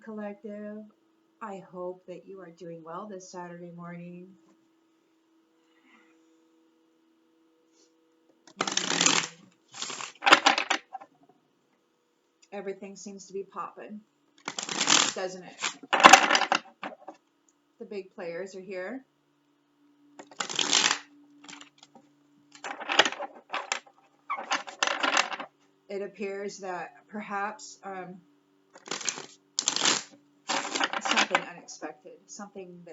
Collective. I hope that you are doing well this Saturday morning. Everything seems to be popping, doesn't it? The big players are here. It appears that perhaps something unexpected, something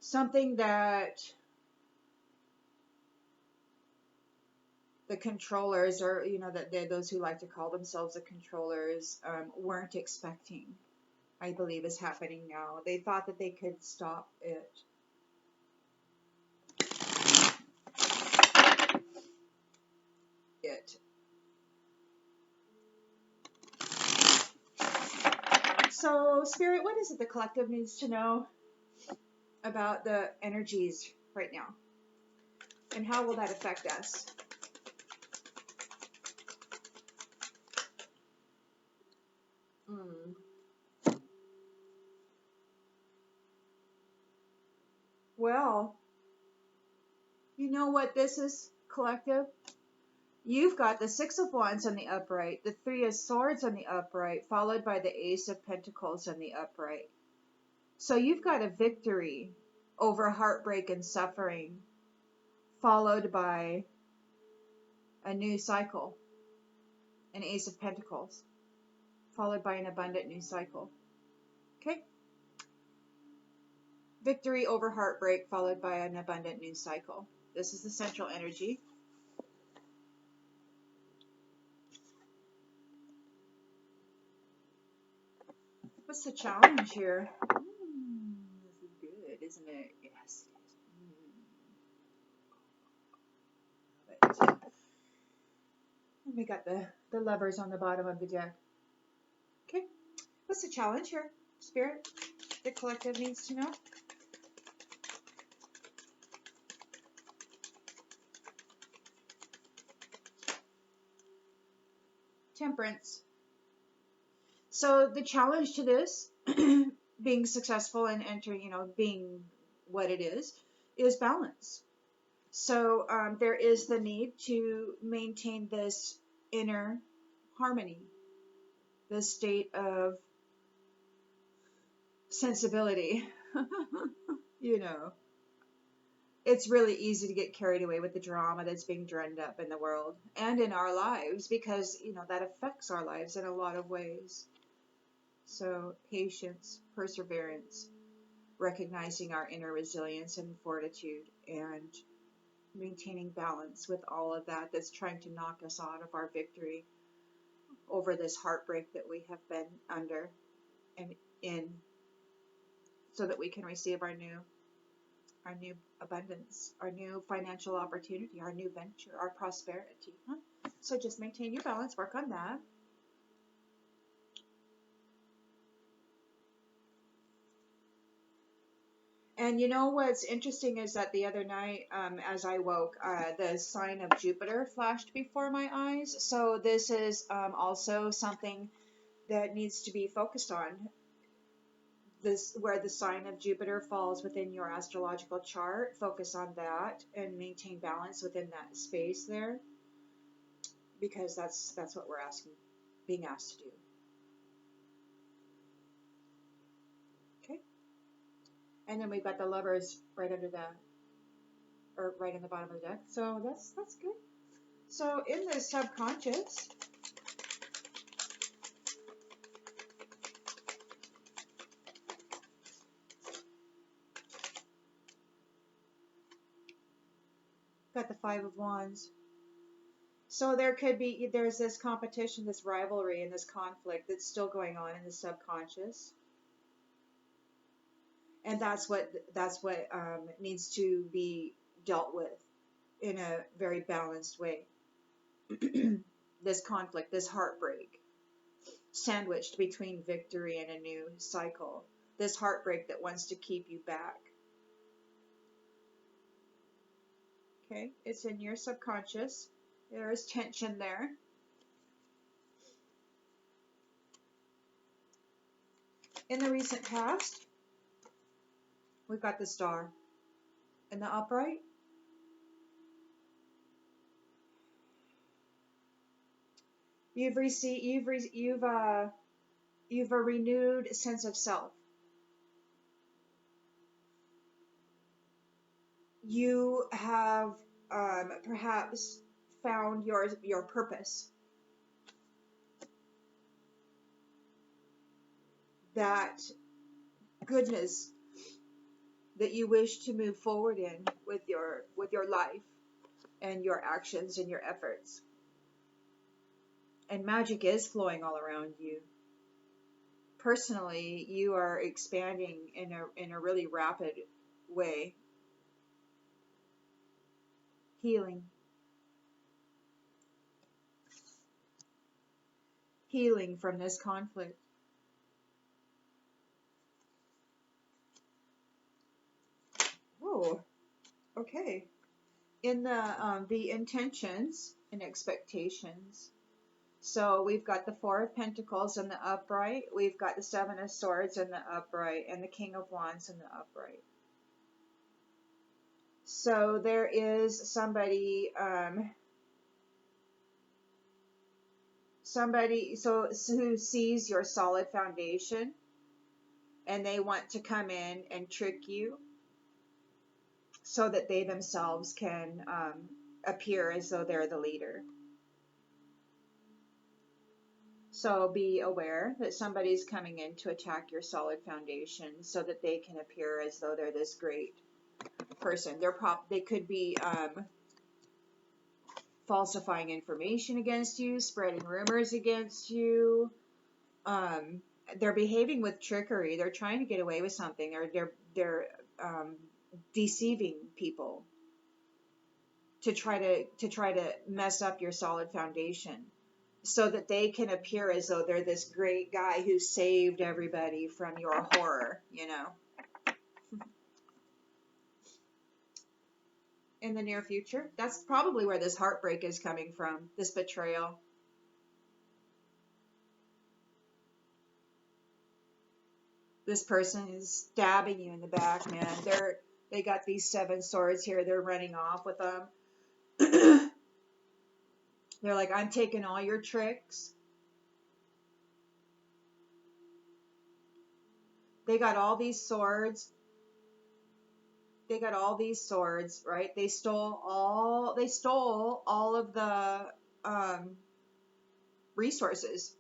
something that the controllers, or that those who like to call themselves the controllers, weren't expecting, I believe, is happening now. They thought that they could stop it. So, Spirit, what is it the collective needs to know about the energies right now? And how will that affect us? Well, you know what this is, collective? You've got the Six of Wands on the upright, the Three of Swords on the upright, followed by the Ace of Pentacles on the upright. So you've got a victory over heartbreak and suffering, followed by a new cycle, an Ace of Pentacles, followed by an abundant new cycle. Okay? Victory over heartbreak, followed by an abundant new cycle. This is the central energy. What's the challenge here? This is good, isn't it? Yes. We got the Lovers on the bottom of the deck. Okay. What's the challenge here, Spirit? The collective needs to know. Temperance. So the challenge to this, being successful and entering, being what it is balance. So there is the need to maintain this inner harmony, this state of sensibility. It's really easy to get carried away with the drama that's being drummed up in the world and in our lives, because that affects our lives in a lot of ways. So patience, perseverance, recognizing our inner resilience and fortitude, and maintaining balance with all of that that's trying to knock us out of our victory over this heartbreak that we have been under and in, so that we can receive our new abundance, our new financial opportunity, our new venture, our prosperity. So just maintain your balance, work on that. And what's interesting is that the other night, as I woke, the sign of Jupiter flashed before my eyes. So this is also something that needs to be focused on. This, where the sign of Jupiter falls within your astrological chart, focus on that and maintain balance within that space there, because that's what we're being asked to do. Okay. And then we've got the Lovers right under that, or right in the bottom of the deck. So that's good. So in the subconscious, got the Five of Wands. So there's this competition, this rivalry, and this conflict that's still going on in the subconscious. And that's what needs to be dealt with in a very balanced way. This conflict, this heartbreak, sandwiched between victory and a new cycle. This heartbreak that wants to keep you back. Okay, it's in your subconscious. There's tension there. In the recent past, we've got the Star. In the upright, you've a renewed sense of self. You have perhaps found your purpose. That goodness that you wish to move forward in with your life and your actions and your efforts. And magic is flowing all around you. Personally, you are expanding in a really rapid way. Healing from this conflict. Oh, okay. In the intentions and expectations. So we've got the Four of Pentacles in the upright. We've got the Seven of Swords in the upright, and the King of Wands in the upright. So there is somebody who sees your solid foundation, and they want to come in and trick you so that they themselves can appear as though they're the leader. So be aware that somebody's coming in to attack your solid foundation so that they can appear as though they're this great person. They could be falsifying information against you, spreading rumors against you. They're behaving with trickery. They're trying to get away with something. They're deceiving people to try to mess up your solid foundation, so that they can appear as though they're this great guy who saved everybody from your horror, In the near future. That's probably where this heartbreak is coming from, this betrayal. This person is stabbing you in the back, man. They got these 7 swords here. They're running off with them. They're like, I'm taking all your tricks. They got all these swords. Right? They stole all of the resources.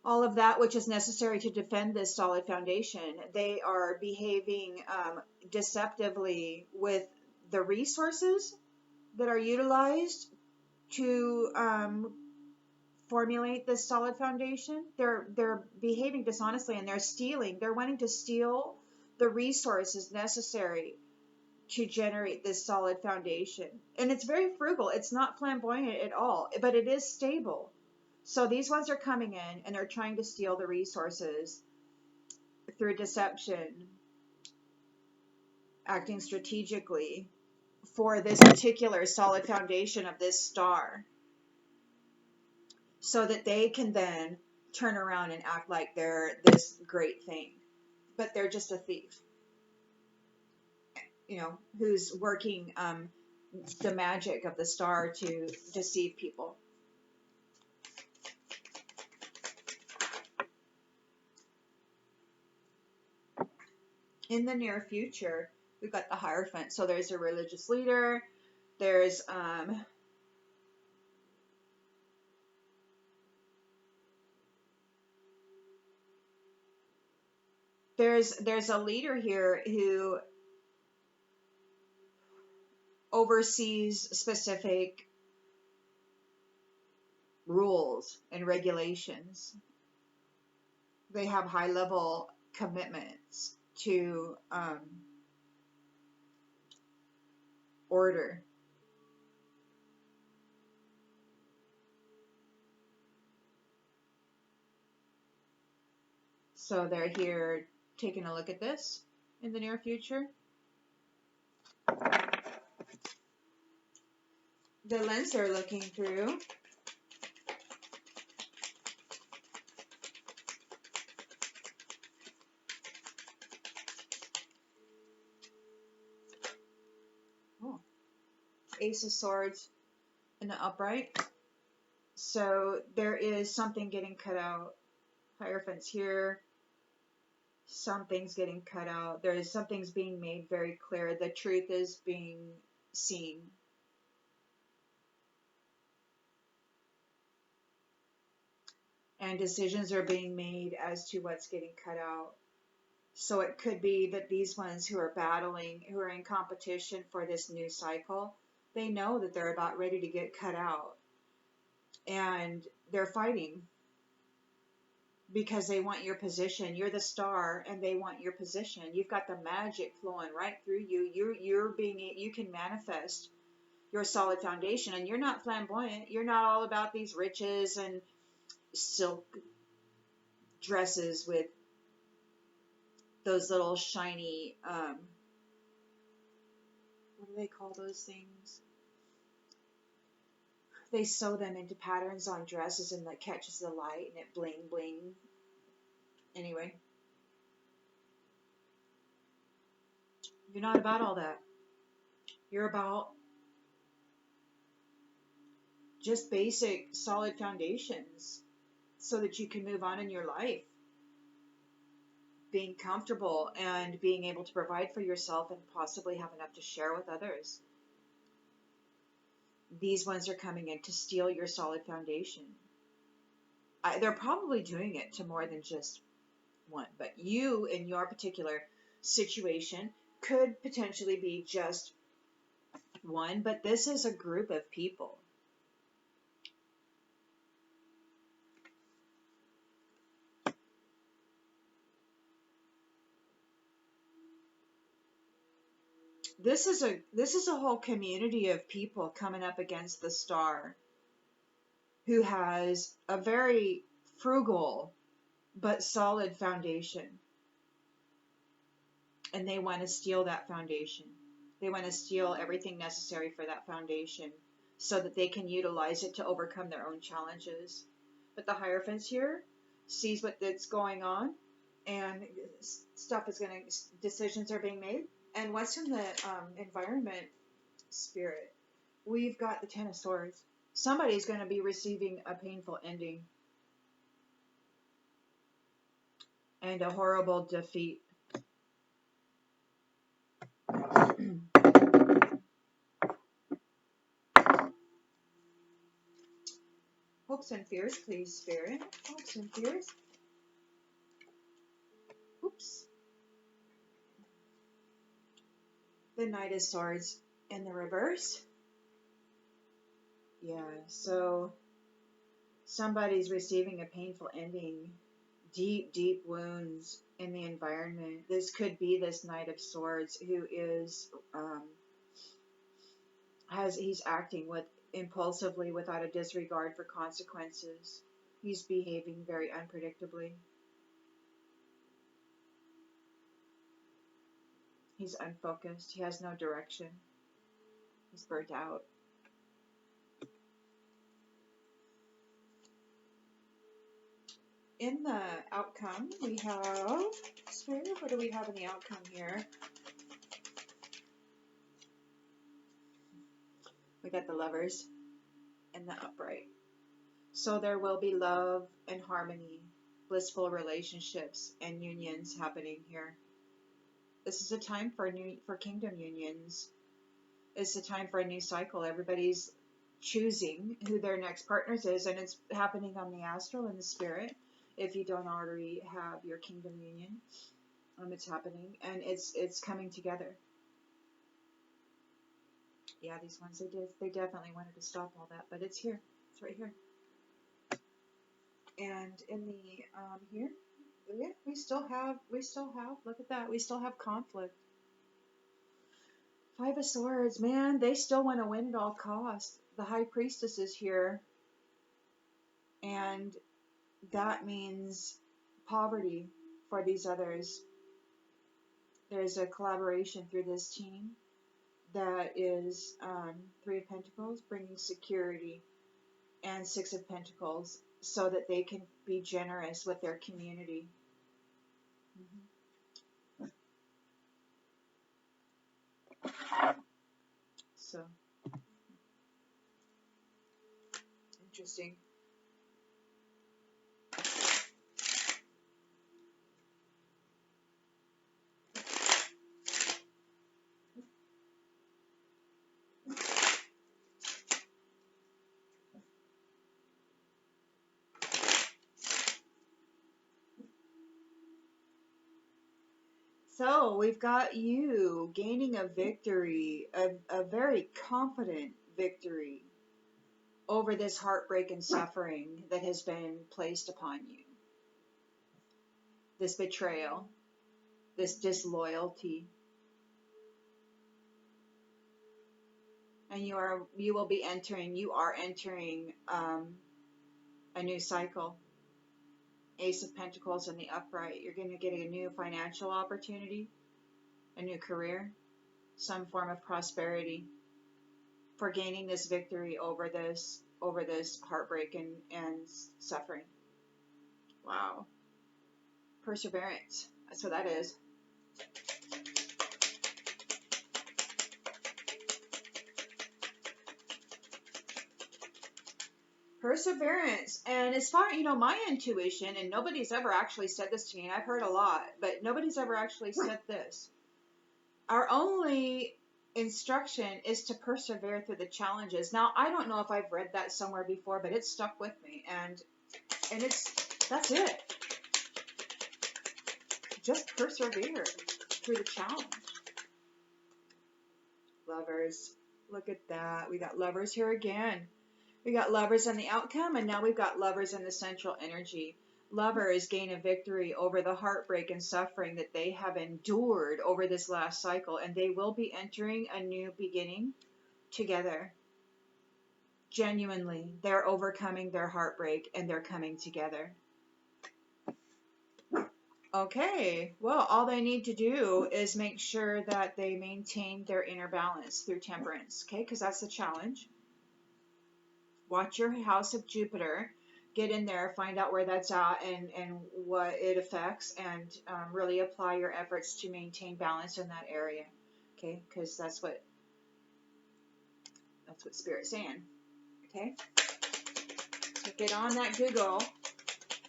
All of that which is necessary to defend this solid foundation. They are behaving deceptively with the resources that are utilized to formulate this solid foundation. They're behaving dishonestly, and they're stealing. They're wanting to steal the resources necessary to generate this solid foundation. And it's very frugal. It's not flamboyant at all, but it is stable. So these ones are coming in and they're trying to steal the resources through deception, acting strategically for this particular solid foundation of this star, so that they can then turn around and act like they're this great thing. But they're just a thief, who's working the magic of the star to deceive people. In the near future, we've got the Hierophant. So there's a religious leader. There's a leader here who oversees specific rules and regulations. They have high-level commitments to order. So they're here taking a look at this in the near future. the lens they're looking through. Oh, Ace of Swords in the upright. So there is something getting cut out. Hierophant's here. Something's getting cut out. There is something's being made very clear. The truth is being seen. And decisions are being made as to what's getting cut out. So it could be that these ones who are battling, who are in competition for this new cycle, they know that they're about ready to get cut out. And they're fighting because they want your position. You're the star and they want your position. You've got the magic flowing right through you. You can manifest your solid foundation, and you're not flamboyant. You're not all about these riches and silk dresses with those little shiny, what do they call those things? They sew them into patterns on dresses and that catches the light and it bling bling. Anyway, you're not about all that. You're about just basic solid foundations so that you can move on in your life. Being comfortable and being able to provide for yourself and possibly have enough to share with others. These ones are coming in to steal your solid foundation. They're probably doing it to more than just one, but you in your particular situation could potentially be just one, but this is a group of people. This is a whole community of people coming up against the star who has a very frugal but solid foundation. And they want to steal that foundation. They want to steal everything necessary for that foundation so that they can utilize it to overcome their own challenges. But the Hierophant here sees what's going on, and decisions are being made. And what's in the environment spirit? We've got the Ten of Swords. Somebody's going to be receiving a painful ending and a horrible defeat. Hopes and fears, please, Spirit. Hopes and fears. Oops. The Knight of Swords in the reverse. Yeah, so somebody's receiving a painful ending. Deep, deep wounds in the environment. This could be this Knight of Swords who is, he's acting impulsively without a disregard for consequences. He's behaving very unpredictably. He's unfocused. He has no direction. He's burnt out. In the outcome, we have, Spirit, what do we have in the outcome here? We got the Lovers and the Upright. So there will be love and harmony, blissful relationships and unions happening here. This is a time for kingdom unions. It's a time for a new cycle. Everybody's choosing who their next partners is, and it's happening on the astral and the spirit. If you don't already have your kingdom union, it's happening, and it's coming together. Yeah, these ones they definitely wanted to stop all that, but it's here. It's right here. And in the here, yeah, we still have. Look at that. We still have conflict. Five of Swords, man, they still want to win at all costs. The High Priestess is here, and that means poverty for these others. There's a collaboration through this team. that is Three of Pentacles, bringing security, and Six of Pentacles, so that they can be generous with their community. So, interesting. So we've got you gaining a victory, a very confident victory over this heartbreak and suffering that has been placed upon you. This betrayal, this disloyalty. And you are entering a new cycle. Ace of Pentacles in the upright. You're going to get a new financial opportunity, a new career, some form of prosperity for gaining this victory over this heartbreak and suffering. Wow. Perseverance. That's what that is. Perseverance. And as far, my intuition, and nobody's ever actually said this to me, and I've heard a lot, but nobody's ever actually said this. Our only instruction is to persevere through the challenges. Now, I don't know if I've read that somewhere before, but it's stuck with me, and that's it. Just persevere through the challenge. Lovers. Look at that. We got Lovers here again. We got Lovers in the outcome, and now we've got Lovers in the central energy. Lovers gain a victory over the heartbreak and suffering that they have endured over this last cycle, and they will be entering a new beginning together. Genuinely, they're overcoming their heartbreak and they're coming together. Okay, well, all they need to do is make sure that they maintain their inner balance through temperance, okay, because that's the challenge. Watch your house of Jupiter, get in there, find out where that's at and what it affects, and really apply your efforts to maintain balance in that area, okay, because that's what Spirit's saying, okay. So get on that Google,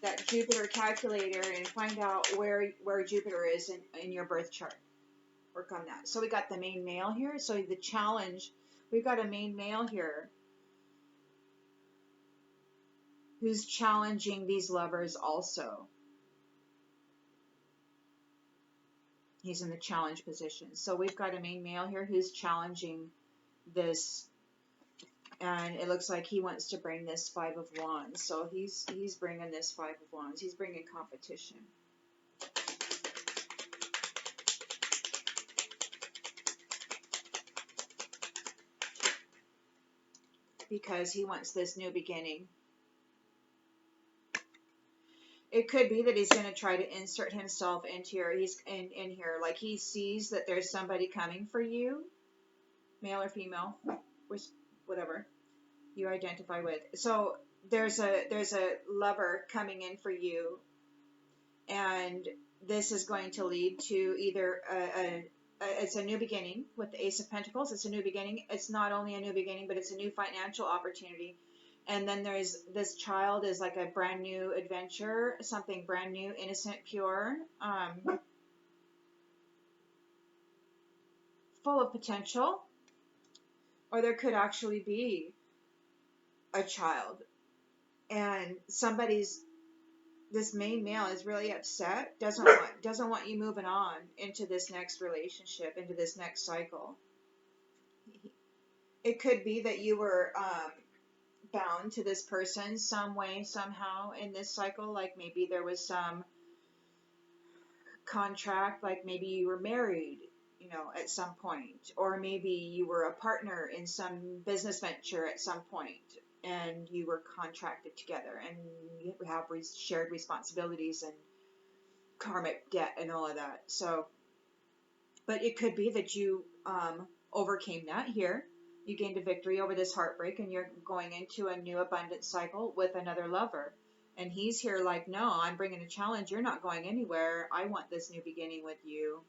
that Jupiter calculator, and find out where Jupiter is in your birth chart. Work on that. So we got the main male here. So the challenge, we've got a main male here who's challenging these lovers also. He's in the challenge position. So we've got a main male here who's challenging this, and it looks like he wants to bring this Five of Wands. So he's bringing this Five of Wands. He's bringing competition. Because he wants this new beginning. It could be that he's going to try to insert himself into here. He's in here, like he sees that there's somebody coming for you, male or female, whatever you identify with. So there's a lover coming in for you, and this is going to lead to either it's a new beginning with the Ace of Pentacles. It's a new beginning. It's not only a new beginning, but it's a new financial opportunity. And then there's this child is like a brand new adventure, something brand new, innocent, pure, full of potential. Or there could actually be a child, and this main male is really upset, doesn't want you moving on into this next relationship, into this next cycle. It could be that you were bound to this person some way, somehow in this cycle. Like maybe there was some contract, like maybe you were married, at some point, or maybe you were a partner in some business venture at some point, and you were contracted together, and you have shared responsibilities and karmic debt and all of that. So, but it could be that you overcame that here. You gained a victory over this heartbreak, and you're going into a new abundance cycle with another lover. And he's here like, no, I'm bringing a challenge. You're not going anywhere. I want this new beginning with you.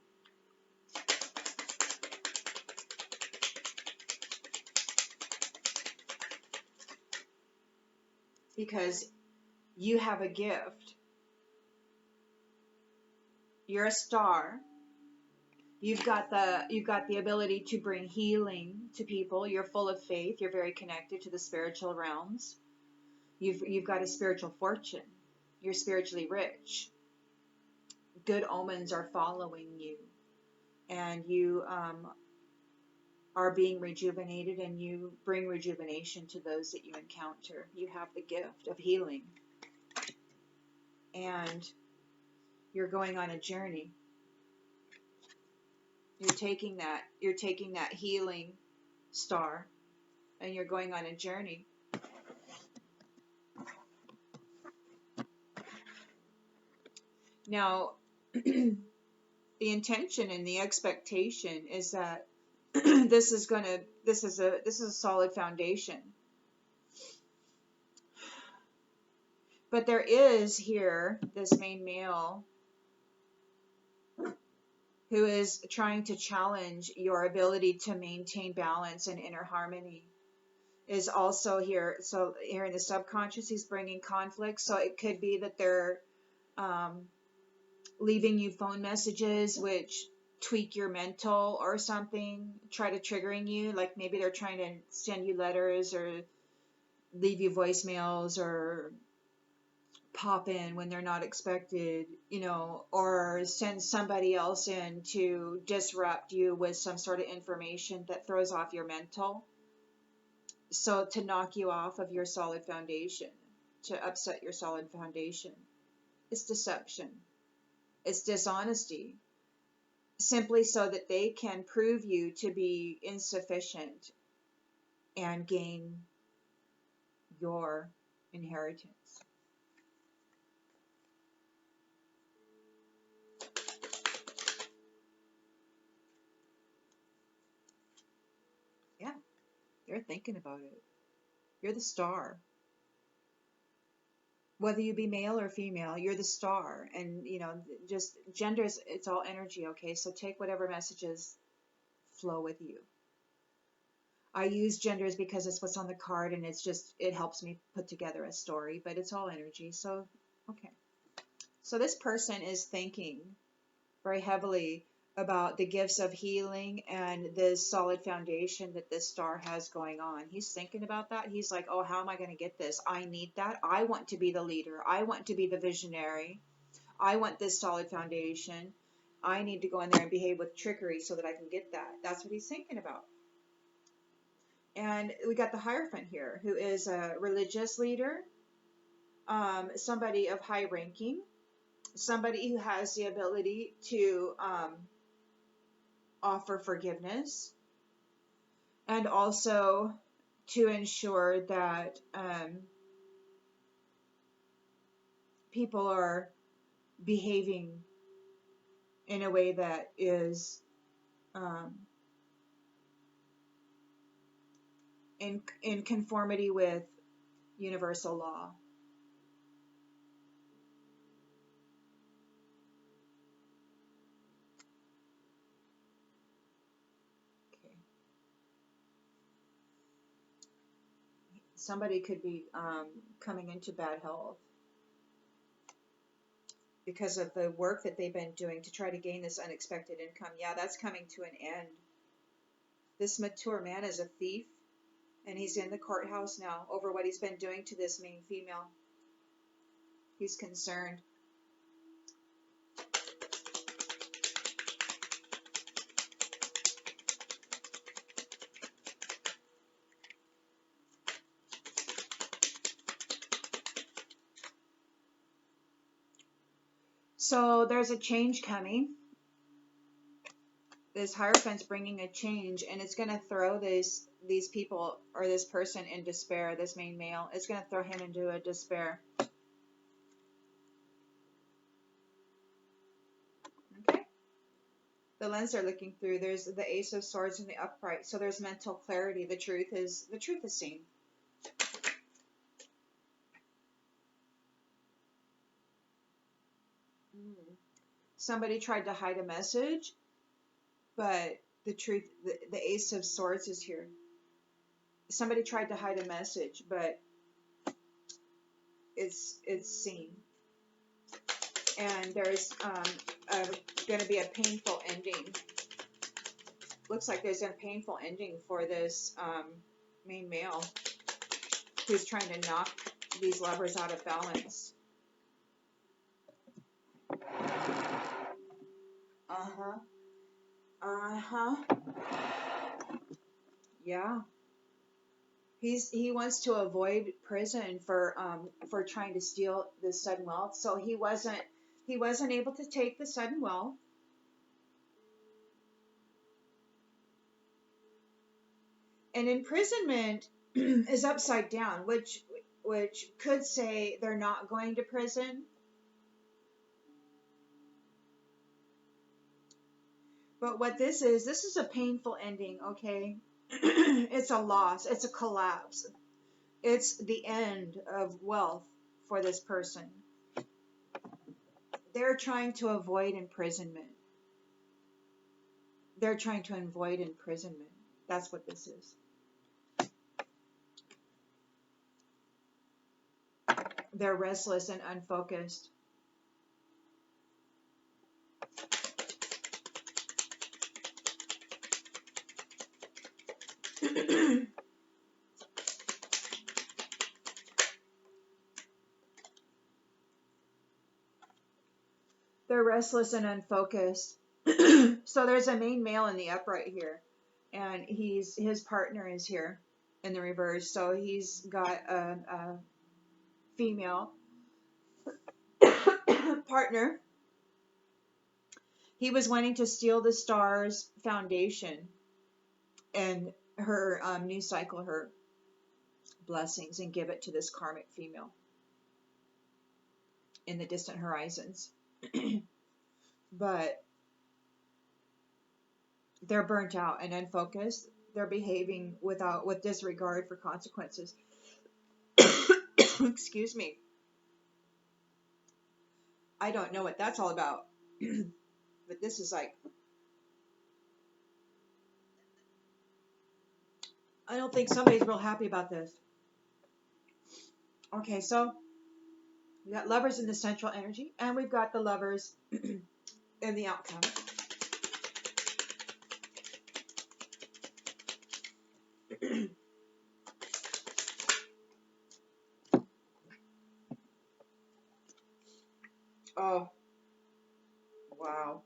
Because you have a gift. You're a star. You've got the ability to bring healing to people. You're full of faith. You're very connected to the spiritual realms. You've got a spiritual fortune. You're spiritually rich. Good omens are following you, and you are being rejuvenated, and you bring rejuvenation to those that you encounter. You have the gift of healing, and you're going on a journey. You're taking that healing star, and you're going on a journey. Now, the intention and the expectation is that this is a solid foundation. But there is here this main male who is trying to challenge your ability to maintain balance and inner harmony. Is also here. So here in the subconscious, he's bringing conflict. So it could be that they're leaving you phone messages which tweak your mental or something, try to triggering you. Like maybe they're trying to send you letters or leave you voicemails or pop in when they're not expected, or send somebody else in to disrupt you with some sort of information that throws off your mental. So to knock you off of your solid foundation, to upset your solid foundation. It's deception. It's dishonesty. Simply so that they can prove you to be insufficient and gain your inheritance. Yeah, they're thinking about it. You're the star. Whether you be male or female, you're the star. And, just genders, it's all energy, okay? So take whatever messages flow with you. I use genders because it's what's on the card, and it helps me put together a story, but it's all energy. So, okay. So this person is thinking very heavily about the gifts of healing and this solid foundation that this star has going on. He's thinking about that. He's like, oh, how am I going to get this? I need that. I want to be the leader. I want to be the visionary. I want this solid foundation. I need to go in there and behave with trickery so that I can get that. That's what he's thinking about. And we got the Hierophant here, who is a religious leader, somebody of high ranking, somebody who has the ability to offer forgiveness, and also to ensure that people are behaving in a way that is in conformity with universal law. Okay. Somebody could be coming into bad health because of the work that they've been doing to try to gain this unexpected income. Yeah, that's coming to an end. This mature man is a thief, and he's in the courthouse now over what he's been doing to this main female. He's concerned. So there's a change coming. This Hierophant's bringing a change, and it's going to throw these people or this person in despair. This main male, it's going to throw him into a despair. Okay. the lens they're looking through. There's the Ace of Swords in the upright. So there's mental clarity. The truth is seen. Somebody tried to hide a message, but the truth, the Ace of Swords is here. Somebody tried to hide a message, but it's seen. And there's going to be a painful ending. Looks like there's a painful ending for this main male who's trying to knock these lovers out of balance. Yeah. He wants to avoid prison for trying to steal this sudden wealth. So he wasn't able to take the sudden wealth. And imprisonment is upside down, which could say they're not going to prison. But what this is a painful ending, okay? It's a loss. It's a collapse. It's the end of wealth for this person. They're trying to avoid imprisonment. They're trying to avoid imprisonment. That's what this is. They're restless and unfocused. They're restless and unfocused. So there's a main male in the upright here, and his partner is here in the reverse. So he's got a female partner. He was wanting to steal the star's foundation and her new cycle, her blessings, and give it to this karmic female in the distant horizons. But they're burnt out and unfocused. They're behaving with disregard for consequences. Excuse me. I don't know what that's all about. But this is like, I don't think somebody's real happy about this. Okay, so we got lovers in the central energy, and we've got the lovers in the outcome. Oh, wow.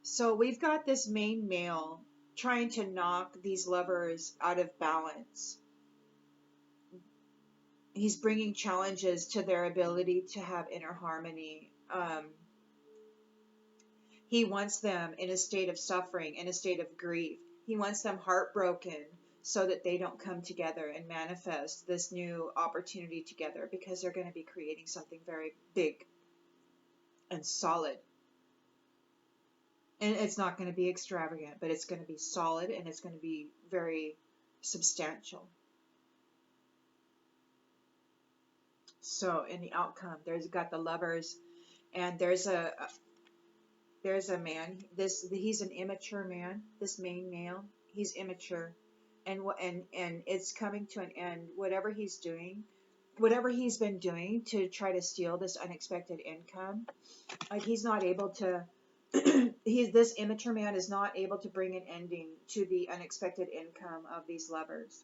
So we've got this main male trying to knock these lovers out of balance. He's bringing challenges to their ability to have inner harmony. He wants them in a state of suffering, in a state of grief. He wants them heartbroken so that they don't come together and manifest this new opportunity together, because they're going to be creating something very big and solid. And it's not going to be extravagant, but it's going to be solid, and it's going to be very substantial. So in the outcome, there's got the lovers, and there's a man. He's an immature man. This main male, he's immature, and it's coming to an end. Whatever he's doing, whatever he's been doing to try to steal this unexpected income, like he's not able to. This immature man is not able to bring an ending to the unexpected income of these lovers.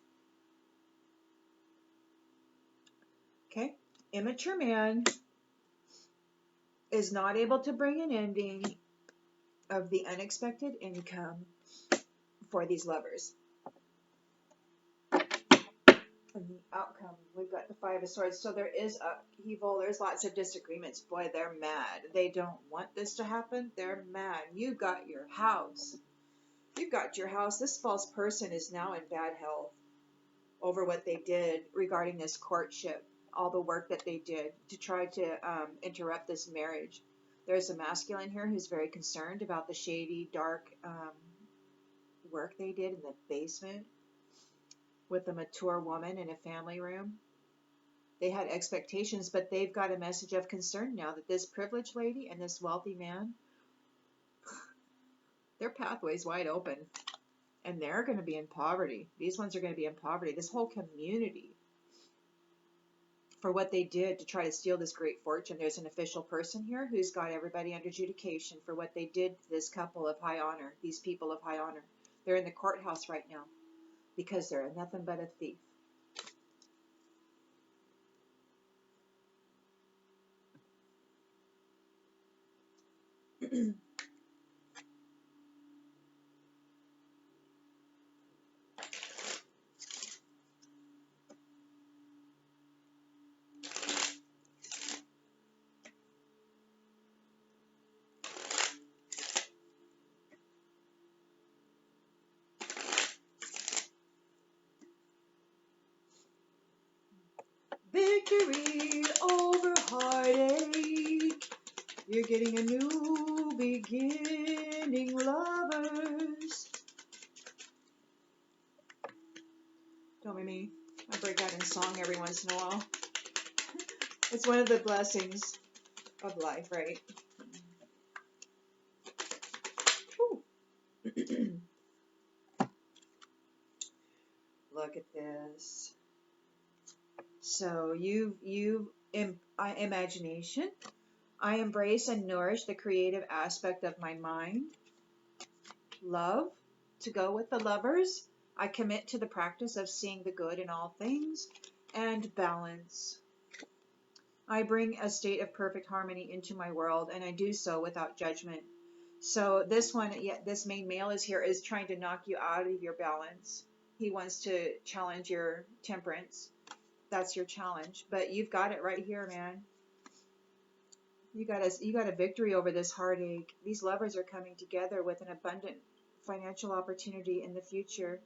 Okay, immature man is not able to bring an ending of the unexpected income for these lovers. And the outcome, we've got the Five of Swords. So there is upheaval. There's lots of disagreements. Boy, they're mad. They don't want this to happen. They're mad. You got your house. You've got your house. This false person is now in bad health over what they did regarding this courtship, all the work that they did to try to interrupt this marriage. There's a masculine here who's very concerned about the shady, dark work they did in the basement with a mature woman in a family room. They had expectations, but they've got a message of concern now that this privileged lady and this wealthy man, their pathway's wide open. And they're going to be in poverty. These ones are going to be in poverty. This whole community, for what they did to try to steal this great fortune. There's an official person here who's got everybody under adjudication for what they did to this couple of high honor, these people of high honor. They're in the courthouse right now because they're nothing but a thief. Victory over heartache. You're getting a new beginning, lovers. Don't be me. I break out in song every once in a while. It's one of the blessings of life, right? Look at this. So imagination. I embrace and nourish the creative aspect of my mind. Love, to go with the lovers. I commit to the practice of seeing the good in all things. And balance. I bring a state of perfect harmony into my world, and I do so without judgment. So this one, this main male is here, is trying to knock you out of your balance. He wants to challenge your temperance. That's your challenge, but you've got it right here, man. You got a victory over this heartache. These lovers are coming together with an abundant financial opportunity in the future.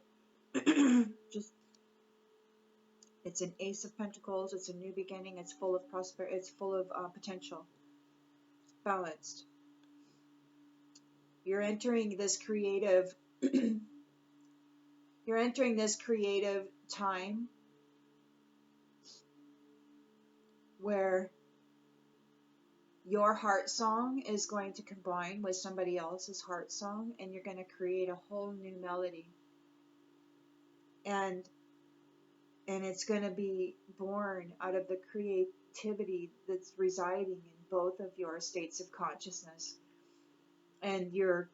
It's an Ace of Pentacles. It's a new beginning. It's full of prosperity. It's full of potential. Balanced. You're entering this creative. You're entering this creative time where your heart song is going to combine with somebody else's heart song, and you're going to create a whole new melody. And it's going to be born out of the creativity that's residing in both of your states of consciousness. And your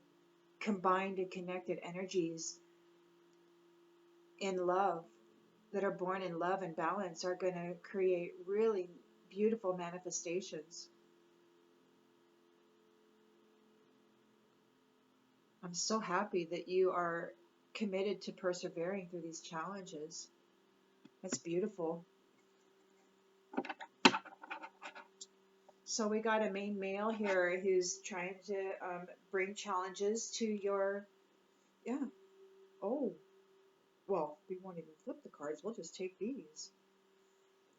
combined and connected energies in love, that are born in love and balance, are going to create really beautiful manifestations. I'm so happy that you are committed to persevering through these challenges. It's beautiful. So we got a main male here who's trying to bring challenges to your, oh, well, we won't even flip the cards. We'll just take these.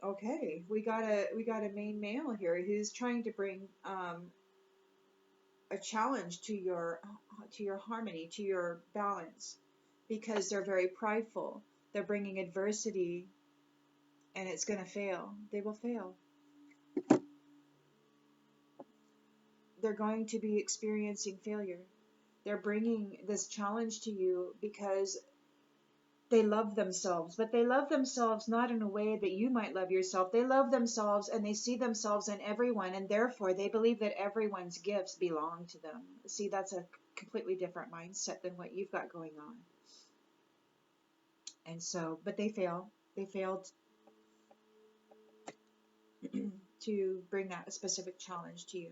Okay, we got a main male here who's trying to bring a challenge to your harmony, to your balance, because they're very prideful. They're bringing adversity, and it's going to fail. They will fail. They're going to be experiencing failure. They're bringing this challenge to you because they love themselves, but they love themselves not in a way that you might love yourself. They love themselves and they see themselves in everyone, and therefore they believe that everyone's gifts belong to them. See, that's a completely different mindset than what you've got going on. And so, but they fail. They failed to bring that specific challenge to you.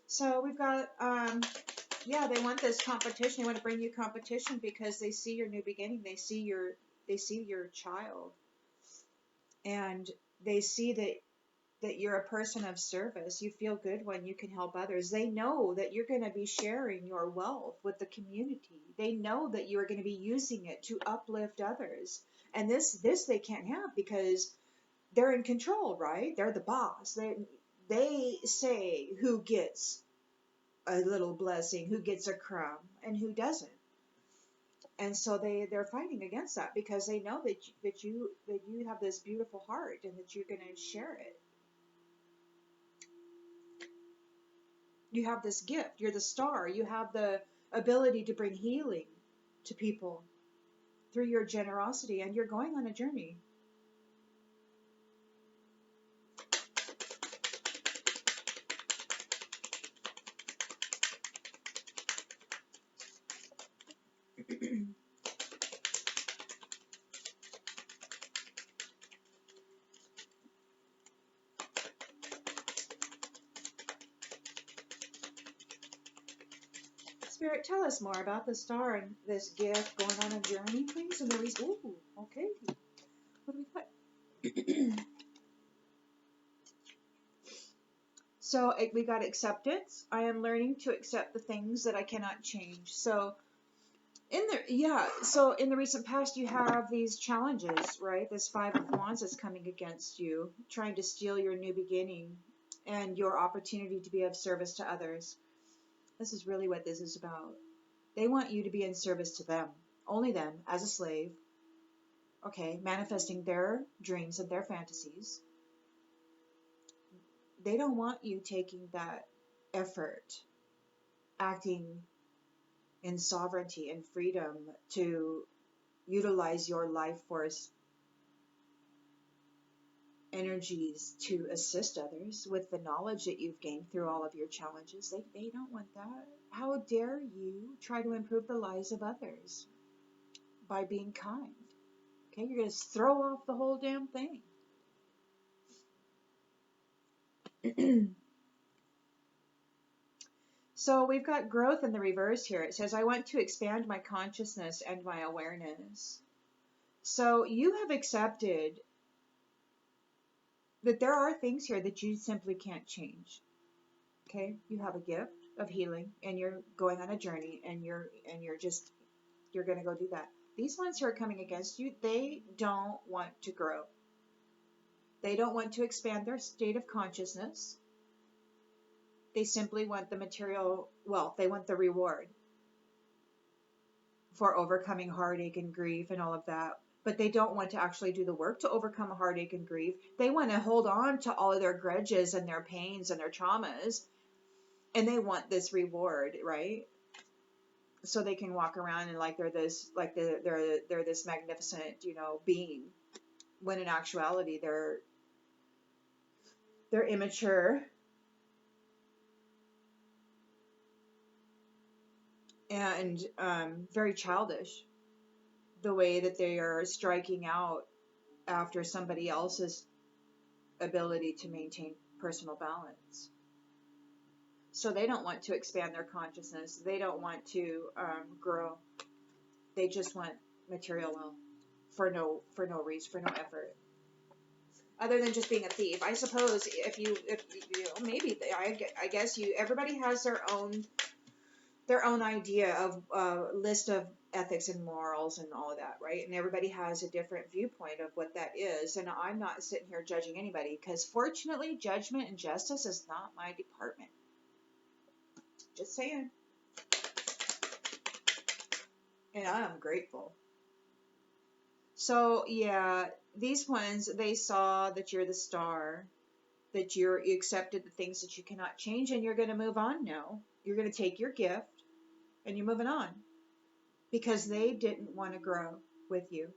So we've got, they want this competition. They want to bring you competition because they see your new beginning. They see your child. and they see that you're a person of service. You feel good when you can help others. They know that you're going to be sharing your wealth with the community. They know that you are going to be using it to uplift others. And this they can't have because they're in control, right? They're the boss. They say who gets a little blessing, who gets a crumb, and who doesn't. And so they're fighting against that because they know that you have this beautiful heart and that you're going to share it. You have this gift. You're the star. You have the ability to bring healing to people through your generosity, and you're going on a journey. Spirit, tell us more about the star and this gift going on a journey, please. And the reason. Ooh, okay. What do we got? So we got acceptance. I am learning to accept the things that I cannot change. So in the recent past, you have these challenges, right? This Five of Wands is coming against you, trying to steal your new beginning and your opportunity to be of service to others. This is really what this is about. They want you to be in service to them, only them, as a slave. Okay, manifesting their dreams and their fantasies. They don't want you taking that effort, acting in sovereignty and freedom to utilize your life force energies to assist others with the knowledge that you've gained through all of your challenges. They don't want that. How dare you try to improve the lives of others by being kind? Okay, you're going to throw off the whole damn thing. So we've got growth in the reverse here. It says, I want to expand my consciousness and my awareness. So you have accepted that there are things here that you simply can't change. Okay, you have a gift of healing, and you're going on a journey, and you're going to go do that. These ones who are coming against you, they don't want to grow. They don't want to expand their state of consciousness. They simply want the material wealth. They want the reward for overcoming heartache and grief and all of that. But they don't want to actually do the work to overcome heartache and grief. They want to hold on to all of their grudges and their pains and their traumas. And they want this reward, right? So they can walk around and like they're this magnificent, being. When in actuality they're immature and very childish. The way that they are striking out after somebody else's ability to maintain personal balance. So they don't want to expand their consciousness. They don't want to grow. They just want material wealth for no reason, for no effort, other than just being a thief. I suppose if you maybe I guess everybody has their own idea of list of ethics and morals and all of that, right? And everybody has a different viewpoint of what that is. And I'm not sitting here judging anybody because fortunately, judgment and justice is not my department. Just saying. And I'm grateful. So yeah, these ones, they saw that you're the star, that you accepted the things that you cannot change, and you're going to move on now. You're going to take your gift and you're moving on because they didn't want to grow with you.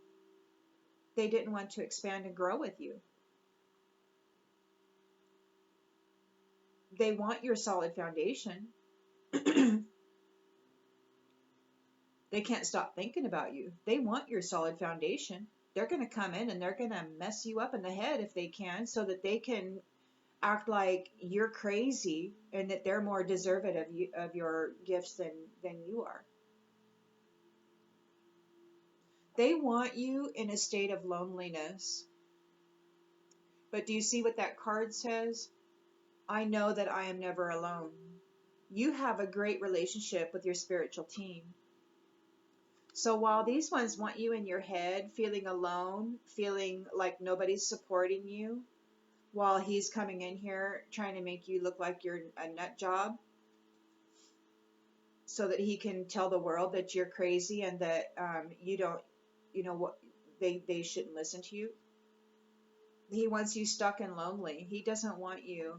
They didn't want to expand and grow with you. They want your solid foundation. They can't stop thinking about you. They want your solid foundation. They're going to come in and they're going to mess you up in the head if they can, so that they can act like you're crazy and that they're more deserving of your gifts than you are. They want you in a state of loneliness. But do you see what that card says? I know that I am never alone. You have a great relationship with your spiritual team. So while these ones want you in your head, feeling alone, feeling like nobody's supporting you, while he's coming in here trying to make you look like you're a nut job, so that he can tell the world that you're crazy and that you don't, you know what, they shouldn't listen to you. He wants you stuck and lonely. He doesn't want you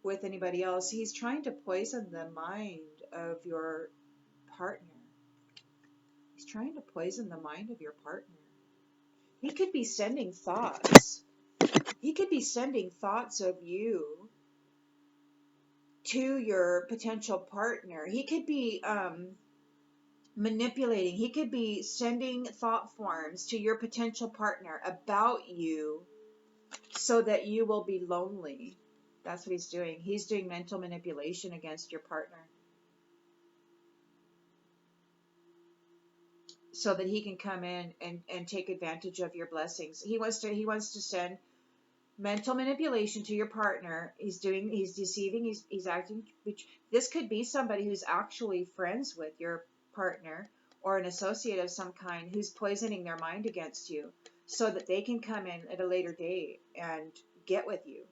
with anybody else. He's trying to poison the mind of your partner. He's trying to poison the mind of your partner. He could be sending thoughts. He could be sending thoughts of you to your potential partner. He could be manipulating. He could be sending thought forms to your potential partner about you so that you will be lonely. That's what he's doing. He's doing mental manipulation against your partner so that he can come in and take advantage of your blessings. He wants to send mental manipulation to your partner. He's deceiving, he's acting. This could be somebody who's actually friends with your partner or an associate of some kind who's poisoning their mind against you so that they can come in at a later date and get with you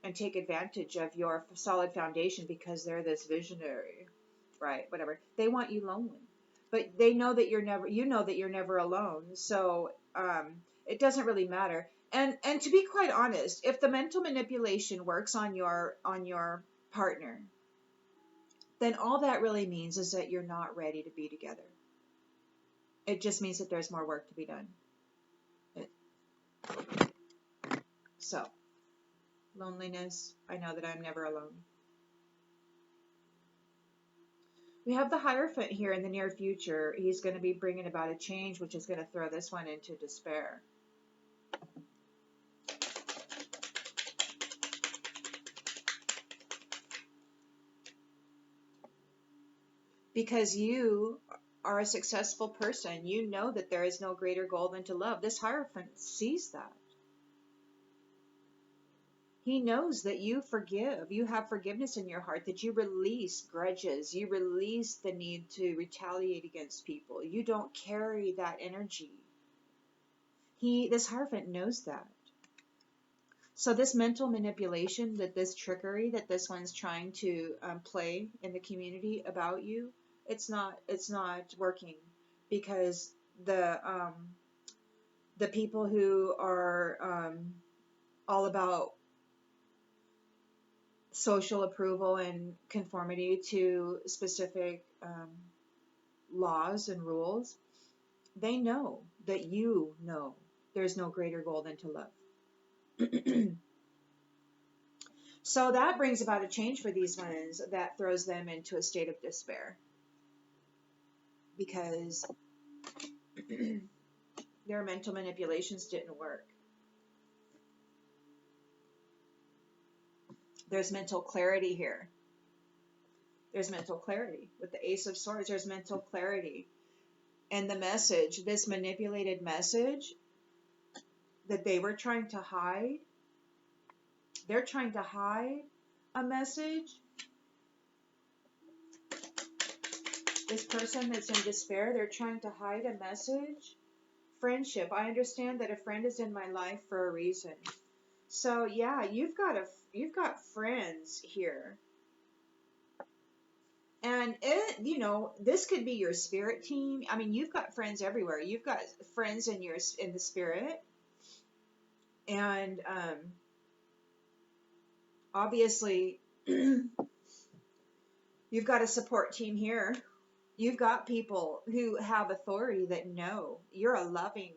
and take advantage of your solid foundation because they're this visionary, right? Whatever. They want you lonely, but they know that you're never alone. So it doesn't really matter. And to be quite honest, if the mental manipulation works on your partner, then all that really means is that you're not ready to be together. It just means that there's more work to be done. So, loneliness, I know that I'm never alone. We have the Hierophant here in the near future. He's going to be bringing about a change, which is going to throw this one into despair. Because you are a successful person. You know that there is no greater goal than to love. This Hierophant sees that. He knows that you forgive. You have forgiveness in your heart, that you release grudges. You release the need to retaliate against people. You don't carry that energy. This Hierophant knows that. So this mental manipulation, this trickery that this one's trying to play in the community about you, it's not working, because the people who are all about social approval and conformity to specific laws and rules, they know that you know there's no greater goal than to love. So that brings about a change for these ones that throws them into a state of despair, because their mental manipulations didn't work. There's mental clarity here. There's mental clarity. With the Ace of Swords, there's mental clarity. And the message, this manipulated message that they were trying to hide, they're trying to hide a message. This person that's in despair, they're trying to hide a message. Friendship. I understand that a friend is in my life for a reason. So yeah, you've got friends here. And this could be your spirit team. I mean, you've got friends everywhere. You've got friends in the spirit. And obviously you've got a support team here. You've got people who have authority that know you're a loving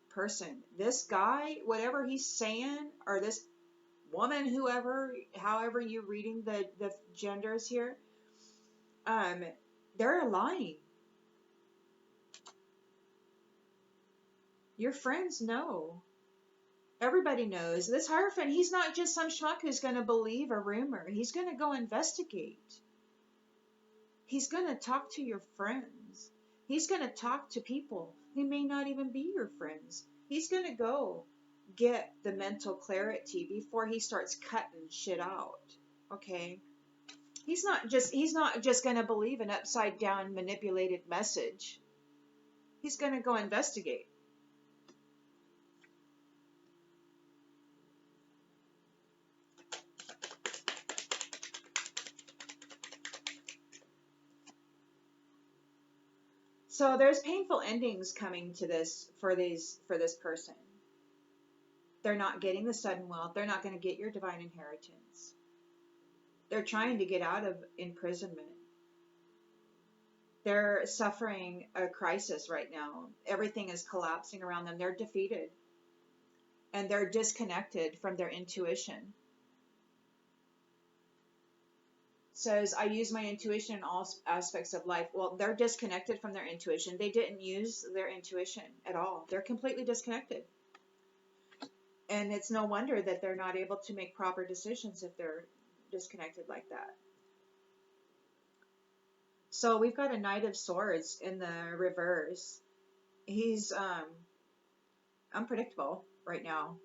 person. This guy, whatever he's saying, or this woman, however you're reading the genders here, they're lying. Your friends know. Everybody knows. This Hierophant, he's not just some schmuck who's going to believe a rumor. He's going to go investigate. He's going to talk to your friends. He's going to talk to people who may not even be your friends. He's going to go get the mental clarity before he starts cutting shit out. Okay? He's not just going to believe an upside down manipulated message. He's going to go investigate. So there's painful endings coming to this for this person. They're not getting the sudden wealth. They're not going to get your divine inheritance. They're trying to get out of imprisonment. They're suffering a crisis right now. Everything is collapsing around them. They're defeated. And they're disconnected from their intuition. Says, I use my intuition in all aspects of life. Well, they're disconnected from their intuition. They didn't use their intuition at all. They're completely disconnected. And it's no wonder that they're not able to make proper decisions if they're disconnected like that. So we've got a Knight of Swords in the reverse. He's unpredictable right now.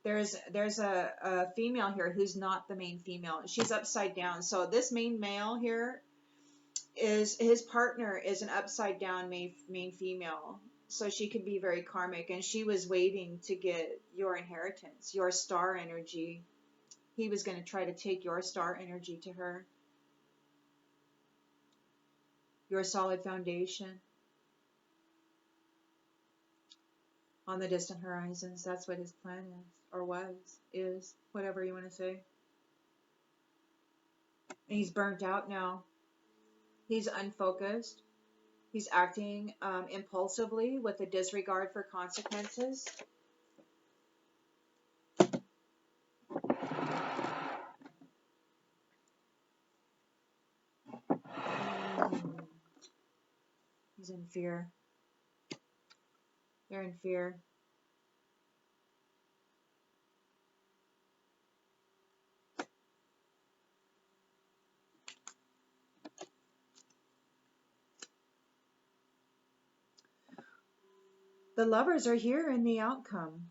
There's a female here who's not the main female. She's upside down. So this main male here is his partner is an upside down main female. So she could be very karmic, and she was waiting to get your inheritance, your star energy. He was going to try to take your star energy to her. Your solid foundation on the distant horizons. That's what his plan is, or is, whatever you want to say. And he's burnt out now. He's unfocused. He's acting impulsively with a disregard for consequences. He's in fear. They're in fear. The lovers are here in the outcome.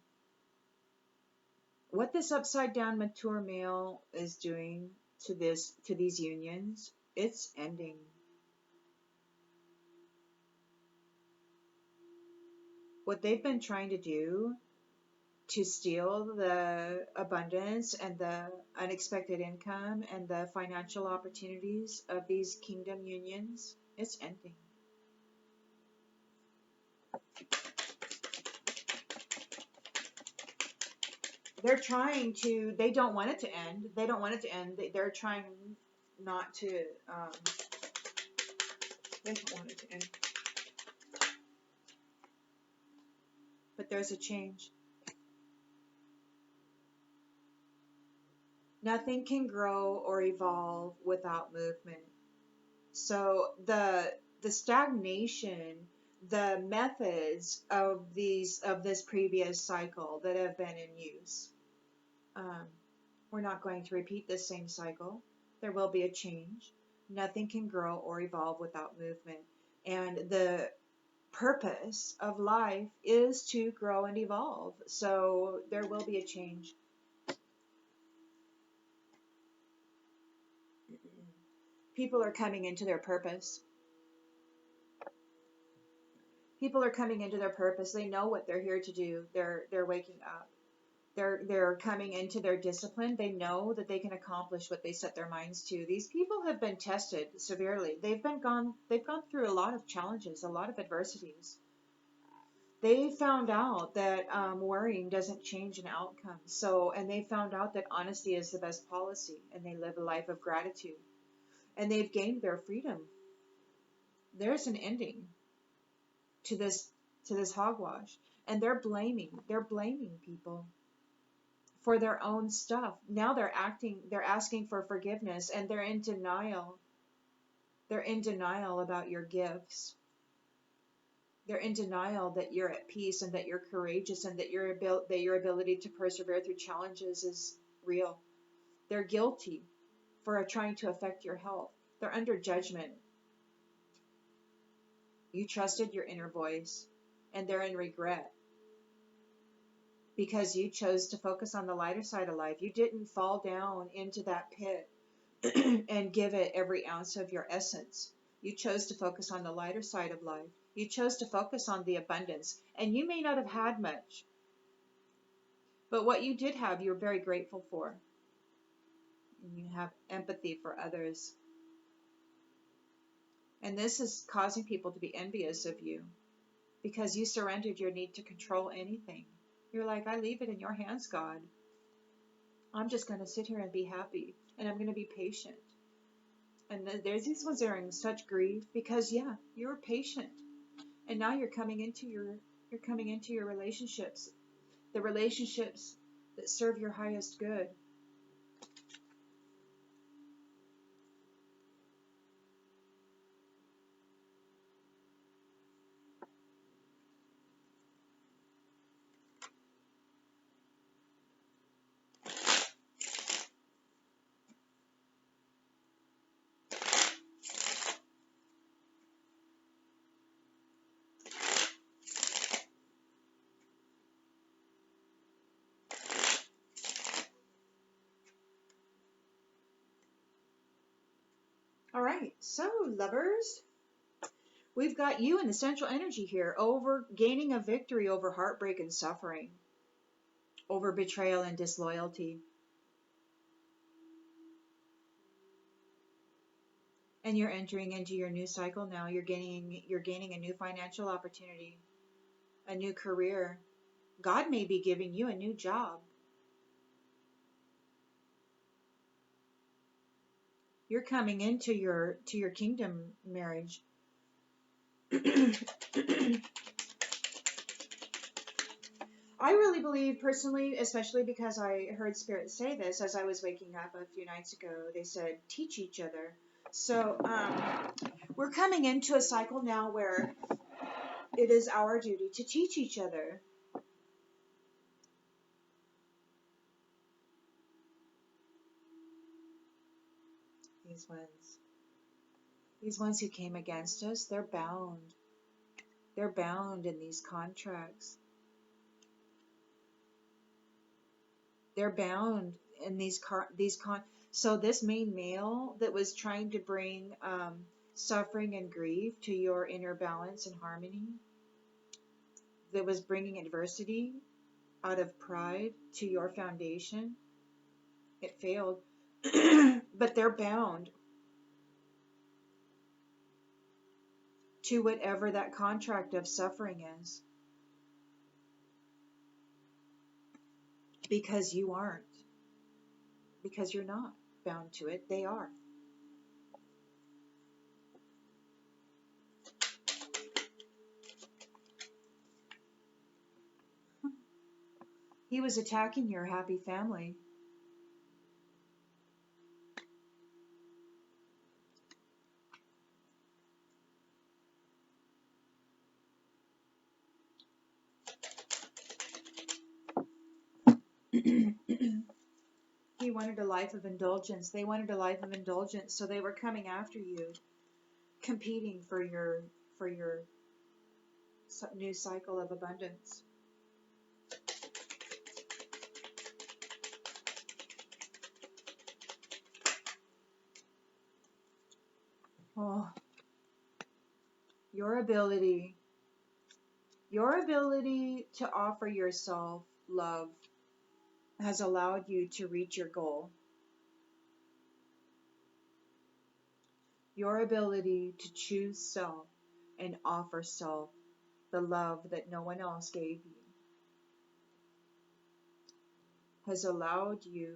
What this upside down mature male is doing to these unions, it's ending. What they've been trying to do to steal the abundance and the unexpected income and the financial opportunities of these kingdom unions, it's ending. They're trying to, they don't want it to end. They don't want it to end. They're trying not to, they don't want it to end. But there's a change. Nothing can grow or evolve without movement. So the stagnation, the methods of this previous cycle that have been in use, we're not going to repeat this same cycle. There will be a change. Nothing can grow or evolve without movement. And the purpose of life is to grow and evolve. So there will be a change. People are coming into their purpose. People are coming into their purpose. They know what they're here to do. They're waking up. They're coming into their discipline. They know that they can accomplish what they set their minds to. These people have been tested severely. They've gone through a lot of challenges, a lot of adversities. They found out that worrying doesn't change an outcome. And they found out that honesty is the best policy, and they live a life of gratitude. And they've gained their freedom. There's an ending to this hogwash, and they're blaming people for their own stuff. Now they're asking for forgiveness, and they're in denial. They're in denial about your gifts. They're in denial that you're at peace and that you're courageous and that your ability to persevere through challenges is real. They're guilty for trying to affect your health. They're under judgment. You trusted your inner voice, and they're in regret because you chose to focus on the lighter side of life. You didn't fall down into that pit and give it every ounce of your essence. You chose to focus on the lighter side of life. You chose to focus on the abundance. And you may not have had much, but what you did have, you're very grateful for. And you have empathy for others. And this is causing people to be envious of you because you surrendered your need to control anything. You're like, I leave it in your hands, God. I'm just going to sit here and be happy, and I'm going to be patient. And there's these ones that are in such grief because, yeah, you were patient, and now you're coming into your relationships, the relationships that serve your highest good. All right, so lovers, we've got you in the central energy here, over gaining a victory over heartbreak and suffering, over betrayal and disloyalty. And you're entering into your new cycle now. You're gaining a new financial opportunity, a new career. God may be giving you a new job. You're coming into your kingdom marriage. I really believe personally, especially because I heard Spirit say this as I was waking up a few nights ago, they said, teach each other. So we're coming into a cycle now where it is our duty to teach each other. These ones who came against us, they're bound. They're bound in these contracts. They're bound in so this main male that was trying to bring suffering and grief to your inner balance and harmony, that was bringing adversity out of pride to your foundation, it failed. But they're bound to whatever that contract of suffering is, because you aren't. Because you're not bound to it. They are. He was attacking your happy family. He wanted a life of indulgence. They wanted a life of indulgence, so they were coming after you, competing for your new cycle of abundance. Oh, your ability to offer yourself love has allowed you to reach your goal. Your ability to choose self and offer self the love that no one else gave you has allowed you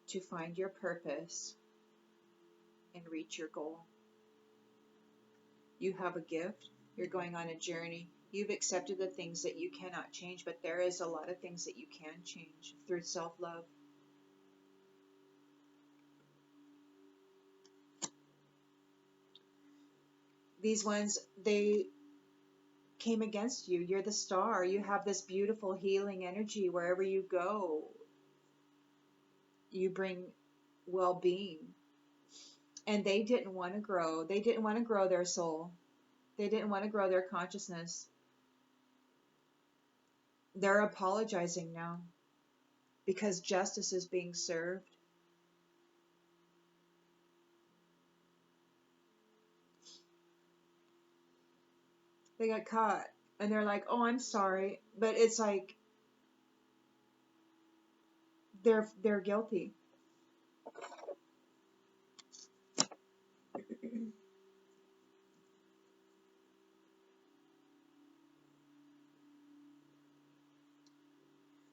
to find your purpose and reach your goal. You have a gift. You're going on a journey. You've accepted the things that you cannot change, but there is a lot of things that you can change through self-love. These ones, they came against you. You're the star. You have this beautiful healing energy wherever you go. You bring well-being. And they didn't want to grow. They didn't want to grow their soul. They didn't want to grow their consciousness. They're apologizing now because justice is being served. They got caught and they're like, "Oh, I'm sorry," but it's like they're guilty.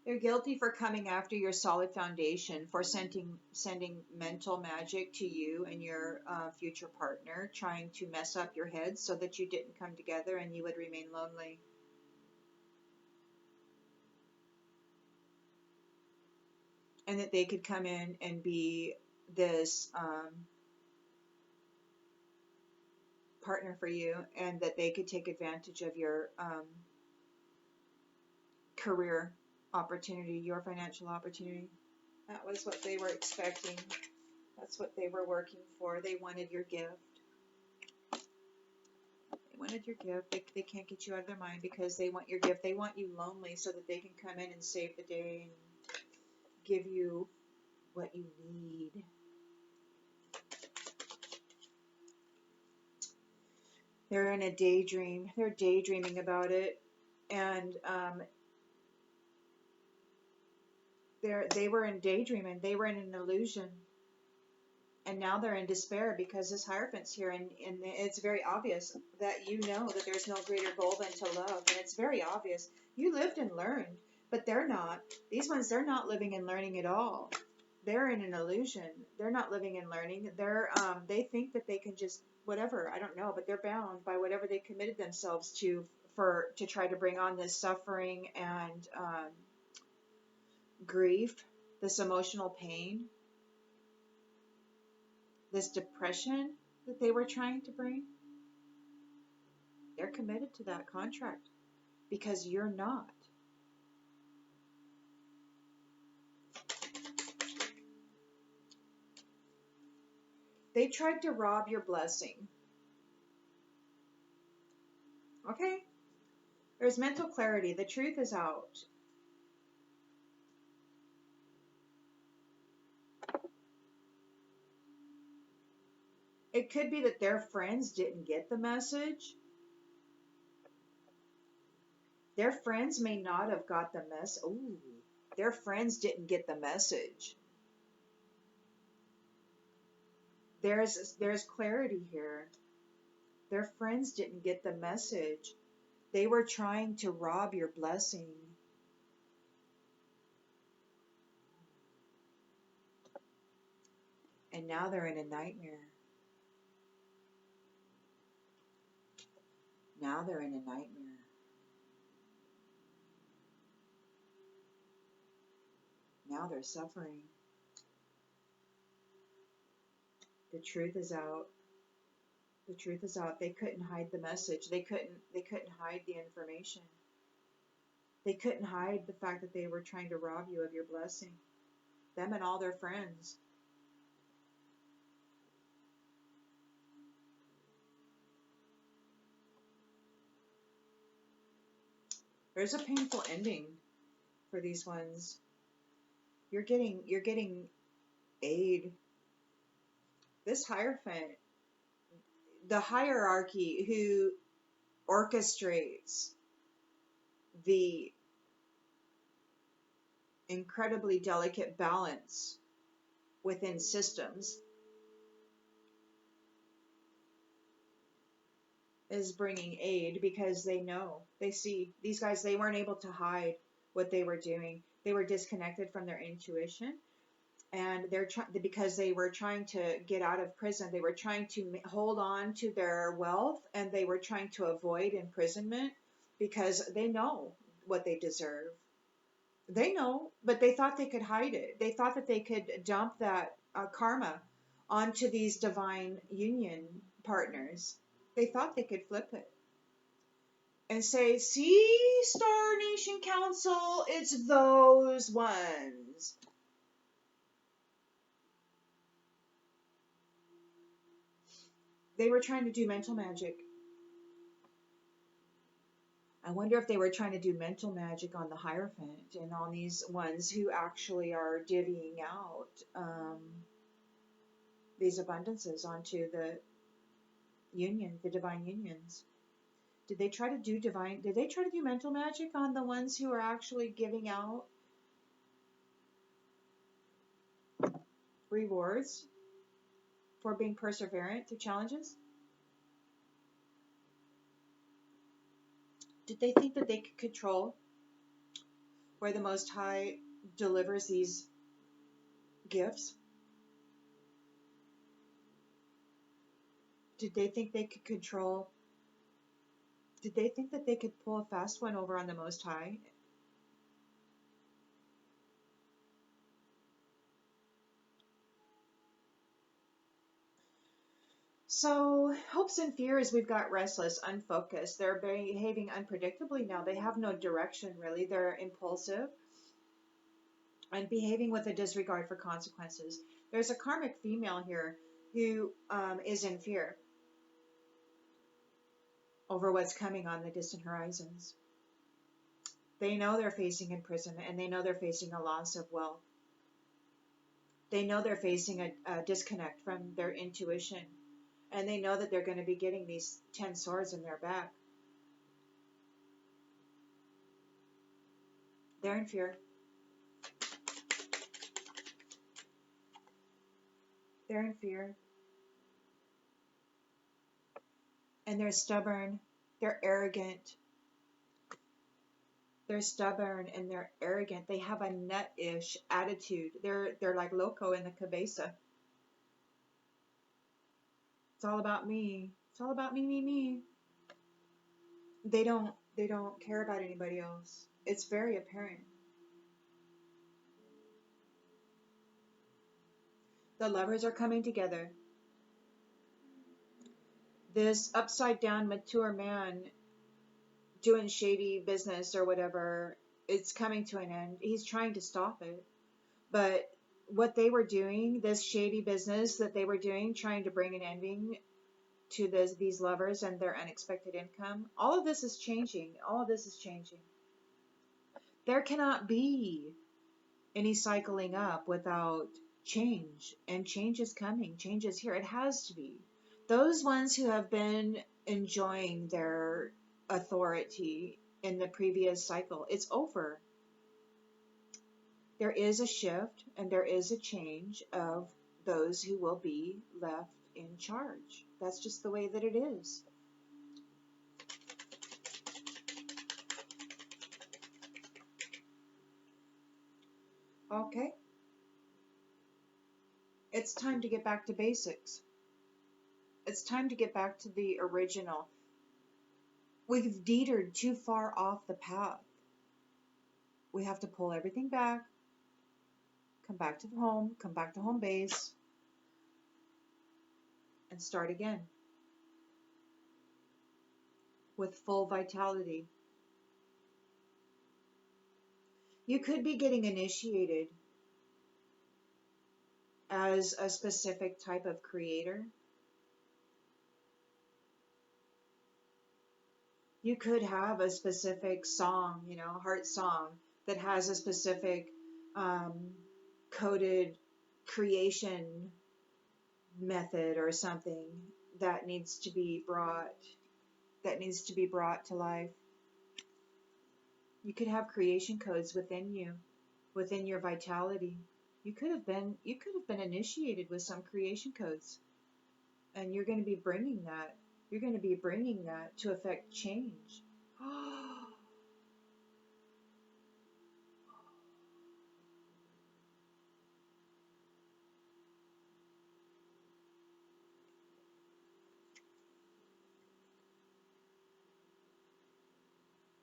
They're guilty for coming after your solid foundation, for sending mental magic to you and your future partner, trying to mess up your heads so that you didn't come together and you would remain lonely. And that they could come in and be this partner for you, and that they could take advantage of your career opportunity, your financial opportunity. That was what they were expecting. That's what they were working for. They wanted your gift. They wanted your gift. They can't get you out of their mind because they want your gift. They want you lonely so that they can come in and save the day and give you what you need. They're in a daydream. They're daydreaming about it. And they were in daydreaming. They were in an illusion. And now they're in despair because this Hierophant's here, and it's very obvious that you know that there's no greater goal than to love, and it's very obvious. You lived and learned, but they're not. These ones, they're not living and learning at all. They're in an illusion. They're not living and learning. They think that they can just whatever, I don't know, but they're bound by whatever they committed themselves to try to bring on this suffering and grief, this emotional pain, this depression that they were trying to bring. They're committed to that contract because you're not. They tried to rob your blessing. Okay? There's mental clarity. The truth is out. It could be that their friends didn't get the message. Their friends may not have got the mess. Ooh, their friends didn't get the message. There's clarity here. Their friends didn't get the message. They were trying to rob your blessing. And now they're in a nightmare. Now they're in a nightmare. Now they're suffering. The truth is out. The truth is out. They couldn't hide the message. They couldn't hide the information. They couldn't hide the fact that they were trying to rob you of your blessing. Them and all their friends. There's a painful ending for these ones. You're getting aid. This Hierophant, the hierarchy who orchestrates the incredibly delicate balance within systems, is bringing aid because they know, they see these guys, they weren't able to hide what they were doing. They were disconnected from their intuition, and because they were trying to get out of prison. They were trying to hold on to their wealth, and they were trying to avoid imprisonment because they know what they deserve. They know, but they thought they could hide it. They thought that they could dump that karma onto these divine union partners. They thought they could flip it and say, "See, Star Nation Council, it's those ones." They were trying to do mental magic. wonder if they were trying to do mental magic on the Hierophant and on these ones who actually are divvying out these abundances onto the union, the divine unions. Did they try to do mental magic on the ones who are actually giving out rewards for being perseverant through challenges? Did they think that they could control where the Most High delivers these gifts? Did they think they could control? Did they think that they could pull a fast one over on the Most High? So, hopes and fears, we've got restless, unfocused. They're behaving unpredictably now. They have no direction, really. They're impulsive and behaving with a disregard for consequences. There's a karmic female here who is in fear over what's coming on the distant horizons. They know they're facing imprisonment, and they know they're facing a loss of wealth. They know they're facing a disconnect from their intuition, and they know that they're going to be getting these 10 swords in their back. They're in fear. They're in fear. And they're stubborn. They're arrogant. They're stubborn and they're arrogant. They have a nut-ish attitude. They're like loco in the cabeza. It's all about me. It's all about me, me, me. They don't care about anybody else. It's very apparent. The lovers are coming together. This upside down mature man doing shady business or whatever, it's coming to an end. He's trying to stop it. But what they were doing, this shady business that they were doing, trying to bring an ending to these lovers and their unexpected income, all of this is changing. All of this is changing. There cannot be any cycling up without change, and change is coming. Change is here. It has to be. Those ones who have been enjoying their authority in the previous cycle, it's over. There is a shift and there is a change of those who will be left in charge. That's just the way that it is. Okay. It's time to get back to basics. It's time to get back to the original. We've detered too far off the path. We have to pull everything back, come back to the home, come back to home base, and start again with full vitality. You could be getting initiated as a specific type of creator. You could have a specific song, heart song that has a specific coded creation method or something that needs to be brought to life. You could have creation codes within you, within your vitality. You could have been initiated with some creation codes, and you're going to be bringing that. You're going to be bringing that to affect change.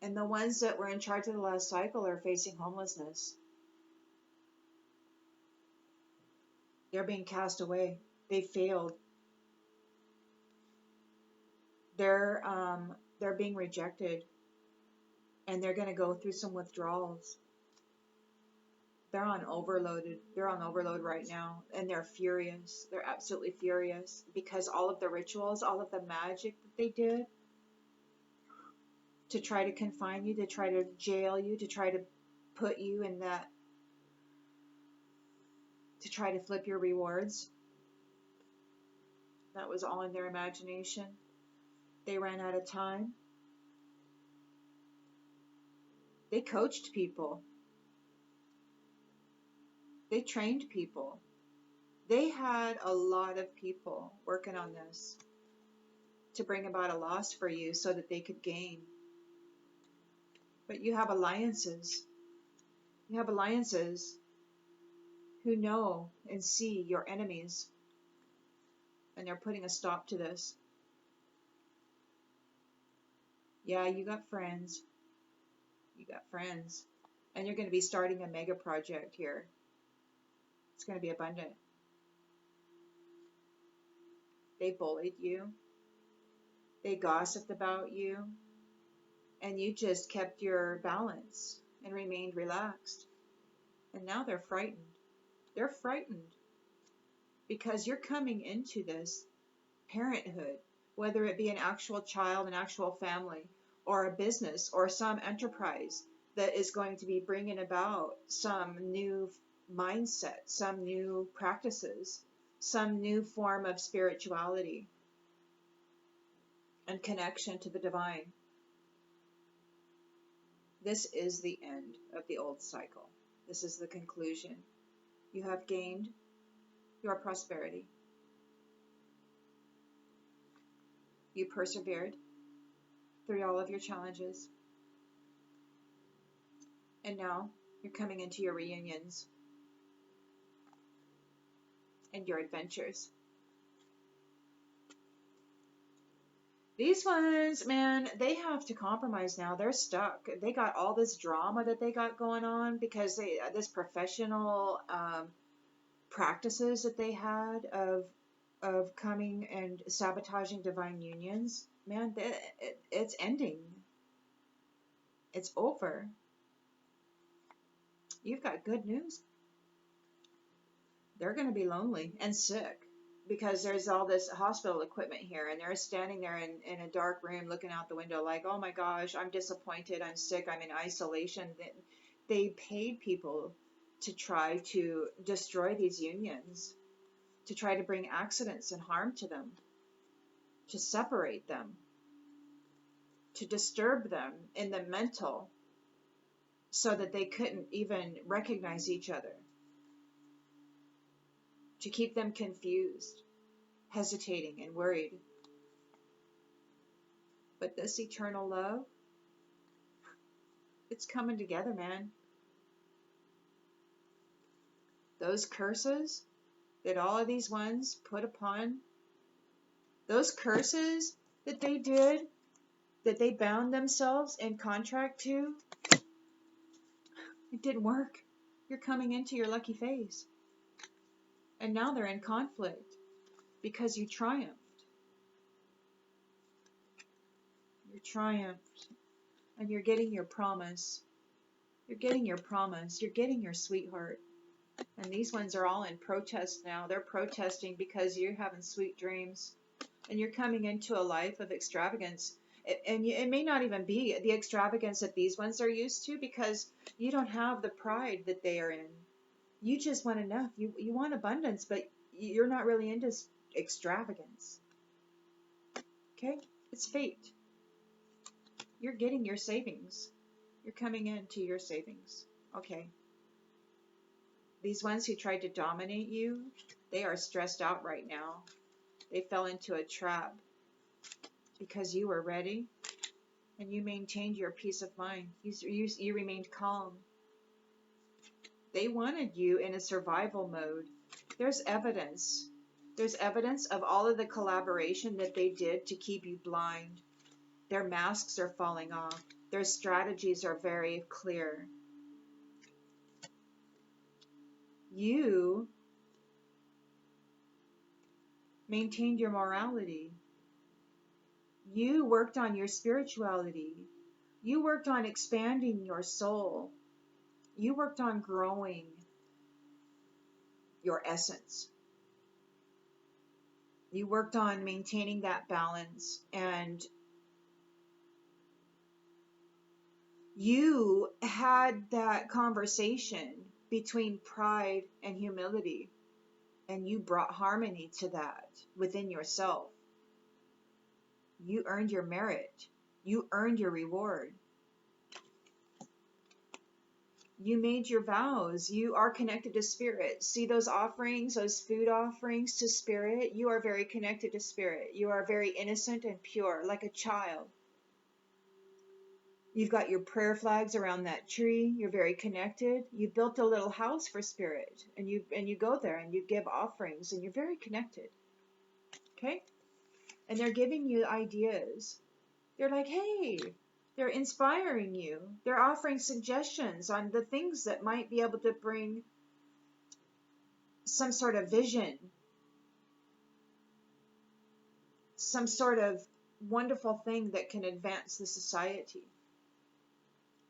And the ones that were in charge of the last cycle are facing homelessness. They're being cast away. They failed. They're being rejected, and they're going to go through some withdrawals. They're on overload right now, and they're furious. They're absolutely furious because all of the rituals, all of the magic that they did, to try to confine you, to try to jail you, to try to put you in that, to try to flip your rewards. That was all in their imagination. They ran out of time. They coached people. They trained people. They had a lot of people working on this to bring about a loss for you so that they could gain. But you have alliances. You have alliances who know and see your enemies, and they're putting a stop to this. Yeah, you got friends. You got friends. And you're going to be starting a mega project here. It's going to be abundant. They bullied you. They gossiped about you. And you just kept your balance and remained relaxed. And now they're frightened. They're frightened because you're coming into this parenthood, whether it be an actual child, an actual family, or a business, or some enterprise that is going to be bringing about some new mindset, some new practices, some new form of spirituality and connection to the divine. This is the end of the old cycle. This is the conclusion. You have gained your prosperity. You persevered through all of your challenges. And now you're coming into your reunions and your adventures. These ones, man, they have to compromise now. They're stuck. They got all this drama that they got going on because this professional practices that they had of coming and sabotaging divine unions. Man, it's ending. It's over. You've got good news. They're going to be lonely and sick because there's all this hospital equipment here, and they're standing there in a dark room looking out the window like, oh my gosh, I'm disappointed, I'm sick, I'm in isolation. They paid people to try to destroy these unions, to try to bring accidents and harm to them, to separate them, to disturb them in the mental so that they couldn't even recognize each other, to keep them confused, hesitating, and worried. But this eternal love, it's coming together, man. Those curses that all of these ones put upon, those curses that they did, that they bound themselves in contract to, it didn't work. You're coming into your lucky phase. And now they're in conflict because you triumphed. You triumphed. And you're getting your promise. You're getting your promise. You're getting your sweetheart. And these ones are all in protest now. They're protesting because you're having sweet dreams. And you're coming into a life of extravagance. And it may not even be the extravagance that these ones are used to because you don't have the pride that they are in. You just want enough. You want abundance, but you're not really into extravagance. Okay? It's fate. You're getting your savings. You're coming into your savings. Okay. These ones who tried to dominate you, they are stressed out right now. They fell into a trap because you were ready and you maintained your peace of mind. You remained calm. They wanted you in a survival mode. There's evidence. There's evidence of all of the collaboration that they did to keep you blind. Their masks are falling off. Their strategies are very clear. You maintained your morality. You worked on your spirituality. You worked on expanding your soul. You worked on growing your essence. You worked on maintaining that balance and You had that conversation between pride and humility, and you brought harmony to that within yourself. You earned your merit. You earned your reward. You made your vows. You are connected to spirit. See those offerings, those food offerings to spirit? You are very connected to spirit. You are very innocent and pure, like a child. You've got your prayer flags around that tree. You're very connected. You built a little house for spirit, and you go there and you give offerings, and you're very connected. Okay? And they're giving you ideas. They're like, hey, they're inspiring you. They're offering suggestions on the things that might be able to bring some sort of vision, some sort of wonderful thing that can advance the society.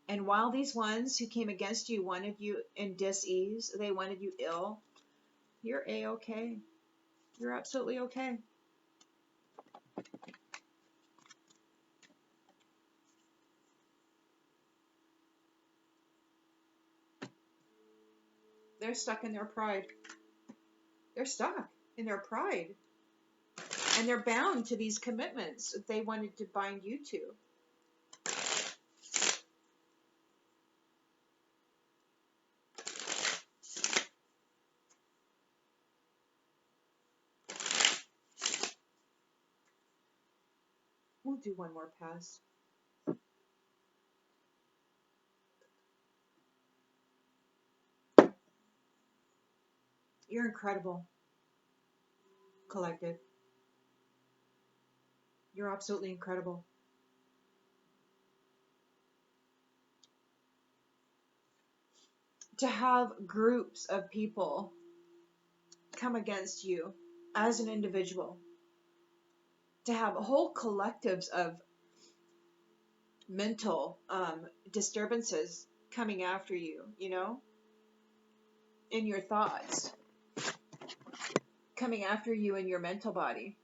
And while these ones who came against you wanted you in dis-ease, they wanted you ill, you're A-okay. You're absolutely okay. They're stuck in their pride. They're stuck in their pride. And they're bound to these commitments that they wanted to bind you to. We'll do one more pass. You're incredible, collective. You're absolutely incredible. To have groups of people come against you as an individual, to have whole collectives of mental disturbances coming after you, in your thoughts, coming after you in your mental body,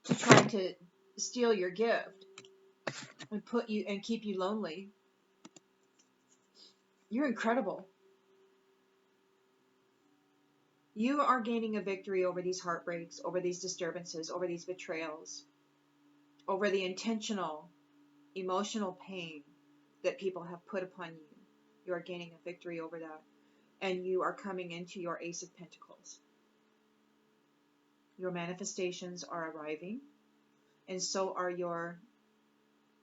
to try to steal your gift and put you and keep you lonely. You're incredible. You are gaining a victory over these heartbreaks, over these disturbances, over these betrayals, over the intentional emotional pain that people have put upon you. You are gaining a victory over that. And you are coming into your Ace of Pentacles. Your manifestations are arriving, and so are your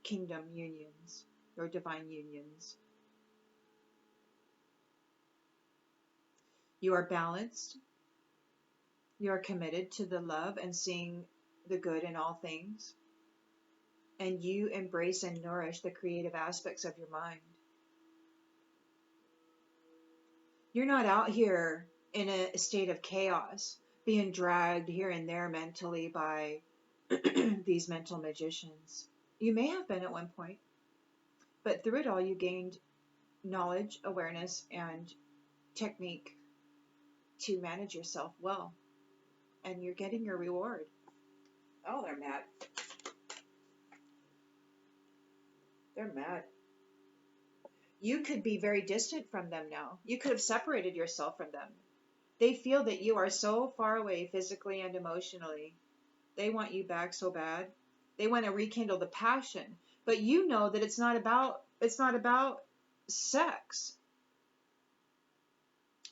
kingdom unions, your divine unions. You are balanced. You are committed to the love and seeing the good in all things. And you embrace and nourish the creative aspects of your mind. You're not out here in a state of chaos, being dragged here and there mentally by these mental magicians. You may have been at one point, but through it all you gained knowledge, awareness, and technique to manage yourself well. And you're getting your reward. Oh, they're mad. They're mad. You could be very distant from them now. You could have separated yourself from them. They feel that you are so far away physically and emotionally. They want you back so bad. They want to rekindle the passion. But you know that it's not about sex.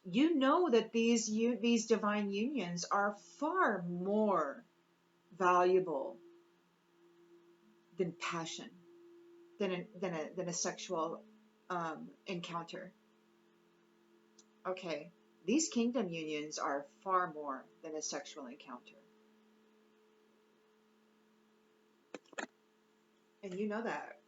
You know that these divine unions are far more valuable than passion, than a sexual encounter. Okay, these kingdom unions are far more than a sexual encounter. And you know that.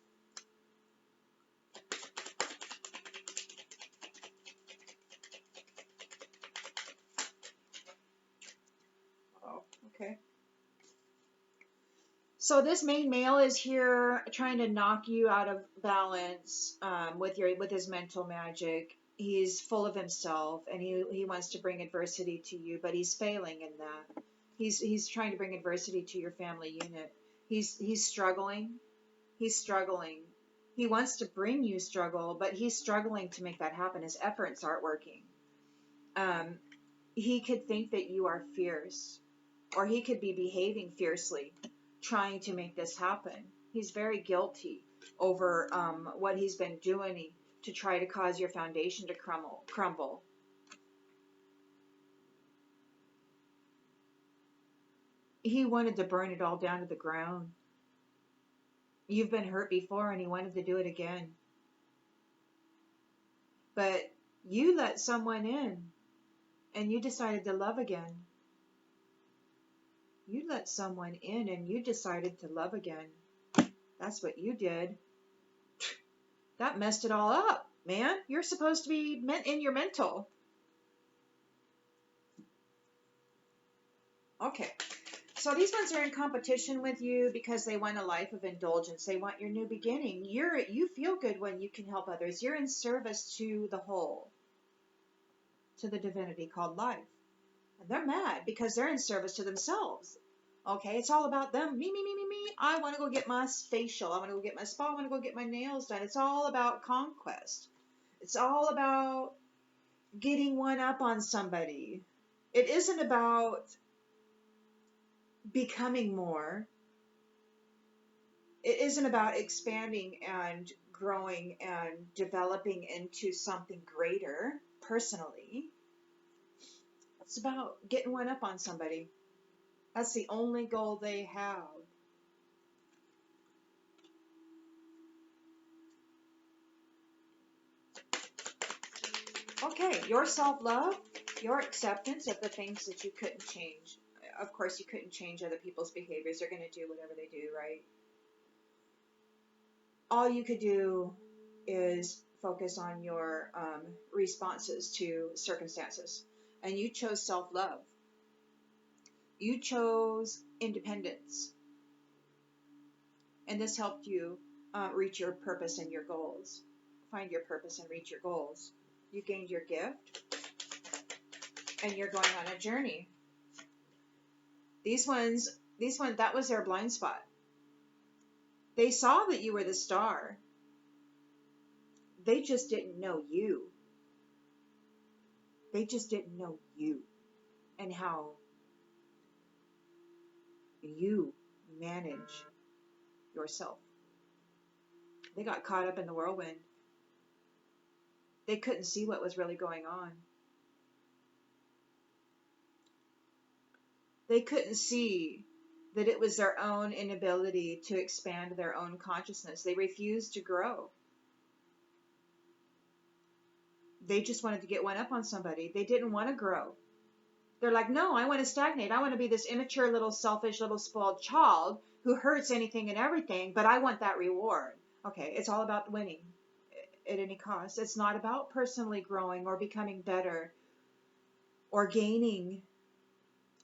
Oh, okay. So this main male is here trying to knock you out of balance with his mental magic. He's full of himself, and he wants to bring adversity to you, but he's failing in that. He's trying to bring adversity to your family unit. He's struggling. He's struggling He wants to bring you struggle, but he's struggling to make that happen. His efforts aren't working. He could think that you are fierce, or he could be behaving fiercely, trying to make this happen. He's very guilty over what he's been doing to try to cause your foundation to crumble. He wanted to burn it all down to the ground. You've been hurt before, and he wanted to do it again. But you let someone in, and you decided to love again. You let someone in, and you decided to love again. That's what you did. That messed it all up, man. You're supposed to be in your mental. Okay. So these ones are in competition with you because they want a life of indulgence. They want your new beginning. You feel good when you can help others. You're in service to the whole, to the divinity called life. And they're mad because they're in service to themselves. Okay, it's all about them. Me. I want to go get my facial. I want to go get my spa. I want to go get my nails done. It's all about conquest. It's all about getting one up on somebody. It isn't about becoming more. It isn't about expanding and growing and developing into something greater personally. It's about getting one up on somebody. That's the only goal they have. Okay, your self-love, your acceptance of the things that you couldn't change. Of course, you couldn't change other people's behaviors. They're going to do whatever they do, right? All you could do is focus on your responses to circumstances. And you chose self-love. You chose independence. And this helped you reach your purpose and your goals. Find your purpose and reach your goals. You gained your gift, and you're going on a journey. These ones, that was their blind spot. They saw that you were the star. They just didn't know you. They just didn't know you and how you manage yourself. They got caught up in the whirlwind. They couldn't see what was really going on. They couldn't see that it was their own inability to expand their own consciousness. They refused to grow. They just wanted to get one up on somebody. They didn't want to grow. They're like, no, I want to stagnate. I want to be this immature, little selfish, little spoiled child who hurts anything and everything, but I want that reward. Okay, it's all about winning at any cost. It's not about personally growing or becoming better or gaining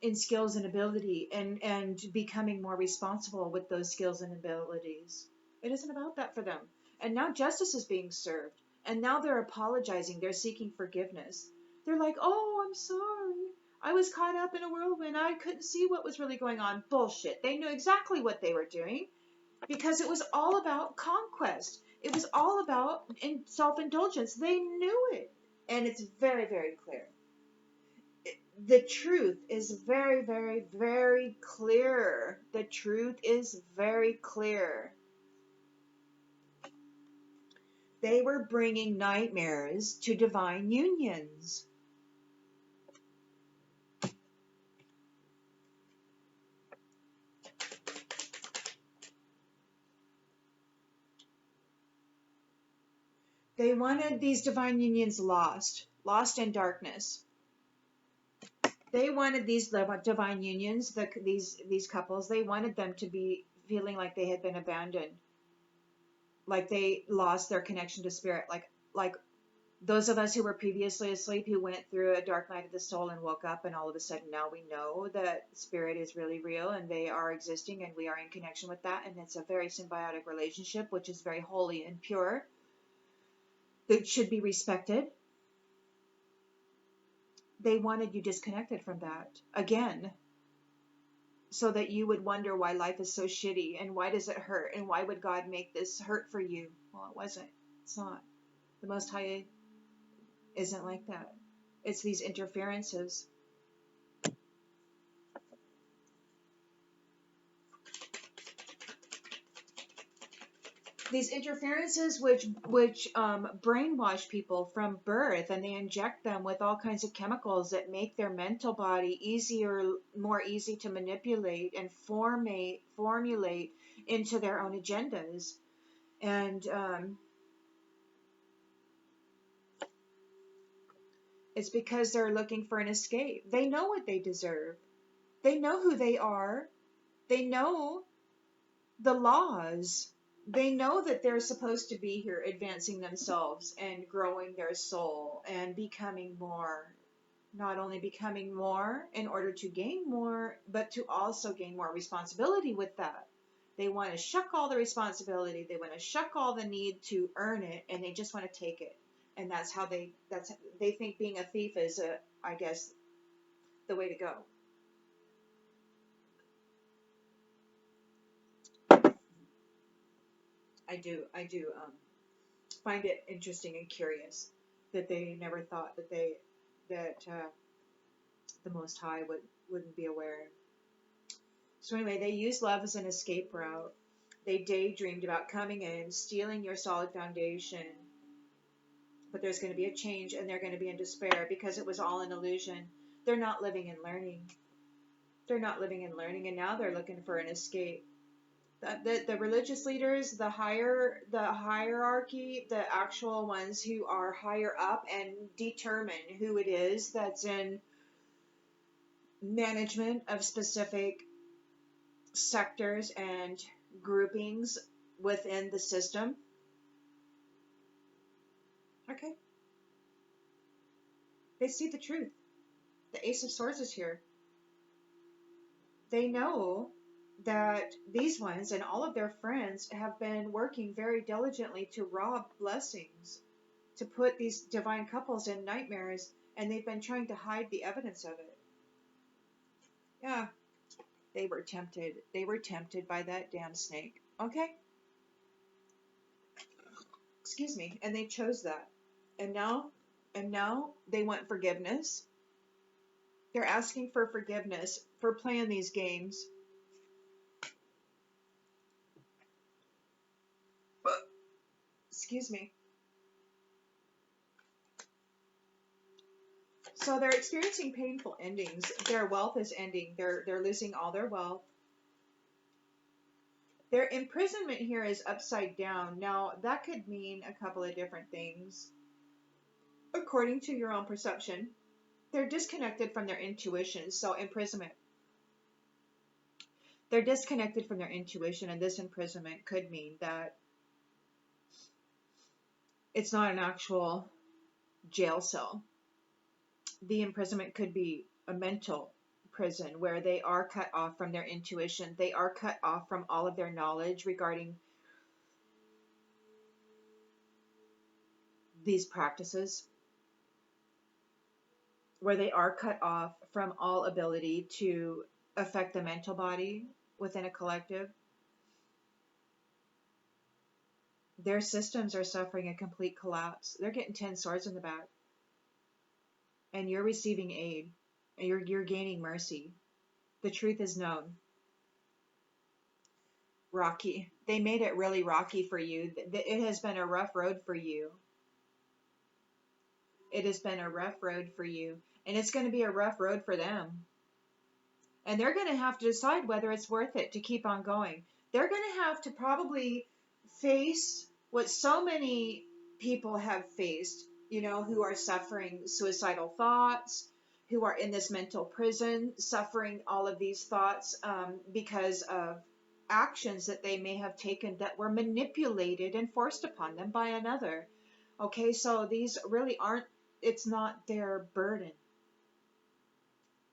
in skills and ability and becoming more responsible with those skills and abilities. It isn't about that for them. And now justice is being served. And now they're apologizing. They're seeking forgiveness. They're like, oh, I'm sorry. I was caught up in a whirlwind. I couldn't see what was really going on. Bullshit. They knew exactly what they were doing because it was all about conquest. It was all about self-indulgence. They knew it. And it's very, very clear. The truth is very, very, very clear. The truth is very clear. They were bringing nightmares to divine unions. They wanted these divine unions lost in darkness. They wanted these divine unions, these couples, they wanted them to be feeling like they had been abandoned, like they lost their connection to spirit, like those of us who were previously asleep, who went through a dark night of the soul and woke up, and all of a sudden now we know that spirit is really real and they are existing and we are in connection with that, and it's a very symbiotic relationship, which is very holy and pure, that should be respected. They wanted you disconnected from that again. so that you would wonder why life is so shitty and why does it hurt and why would God make this hurt for you. Well, it wasn't. It's not. The Most High isn't like that. It's these interferences. These interferences which brainwash people from birth, and they inject them with all kinds of chemicals that make their mental body more easy to manipulate and formulate into their own agendas. And it's because they're looking for an escape. They know what they deserve. They know who they are. They know the laws. They know that they're supposed to be here advancing themselves and growing their soul and becoming more. Not only becoming more in order to gain more, but to also gain more responsibility with that. They want to shuck all the responsibility. They want to shuck all the need to earn it, and they just want to take it. And that's how they think being a thief is, I guess, the way to go. I do find it interesting and curious that they never thought that the Most High wouldn't be aware. So anyway, they used love as an escape route. They daydreamed about coming in, stealing your solid foundation. But there's going to be a change, and they're going to be in despair because it was all an illusion. They're not living and learning. They're not living and learning, and now they're looking for an escape. The religious leaders, the hierarchy, the actual ones who are higher up and determine who it is that's in management of specific sectors and groupings within the system. Okay. They see the truth. The Ace of Swords is here. They know that these ones and all of their friends have been working very diligently to rob blessings, to put these divine couples in nightmares, and they've been trying to hide the evidence of it. Yeah, they were tempted. They were tempted by that damn snake. Okay? Excuse me. And they chose that. And now they want forgiveness. They're asking for forgiveness for playing these games. Excuse me. So they're experiencing painful endings. Their wealth is ending. They're losing all their wealth. Their imprisonment here is upside down. Now, that could mean a couple of different things. According to your own perception, they're disconnected from their intuition. So imprisonment. They're disconnected from their intuition, and this imprisonment could mean that it's not an actual jail cell. The imprisonment could be a mental prison where they are cut off from their intuition. They are cut off from all of their knowledge regarding these practices, where they are cut off from all ability to affect the mental body within a collective. Their systems are suffering a complete collapse. They're getting 10 swords in the back. And you're receiving aid. And you're gaining mercy. The truth is known. Rocky. They made it really rocky for you. It has been a rough road for you. It has been a rough road for you. And it's going to be a rough road for them. And they're going to have to decide whether it's worth it to keep on going. They're going to have to probably face what so many people have faced, who are suffering suicidal thoughts, who are in this mental prison, suffering all of these thoughts because of actions that they may have taken that were manipulated and forced upon them by another. Okay, so these really aren't, it's not their burden.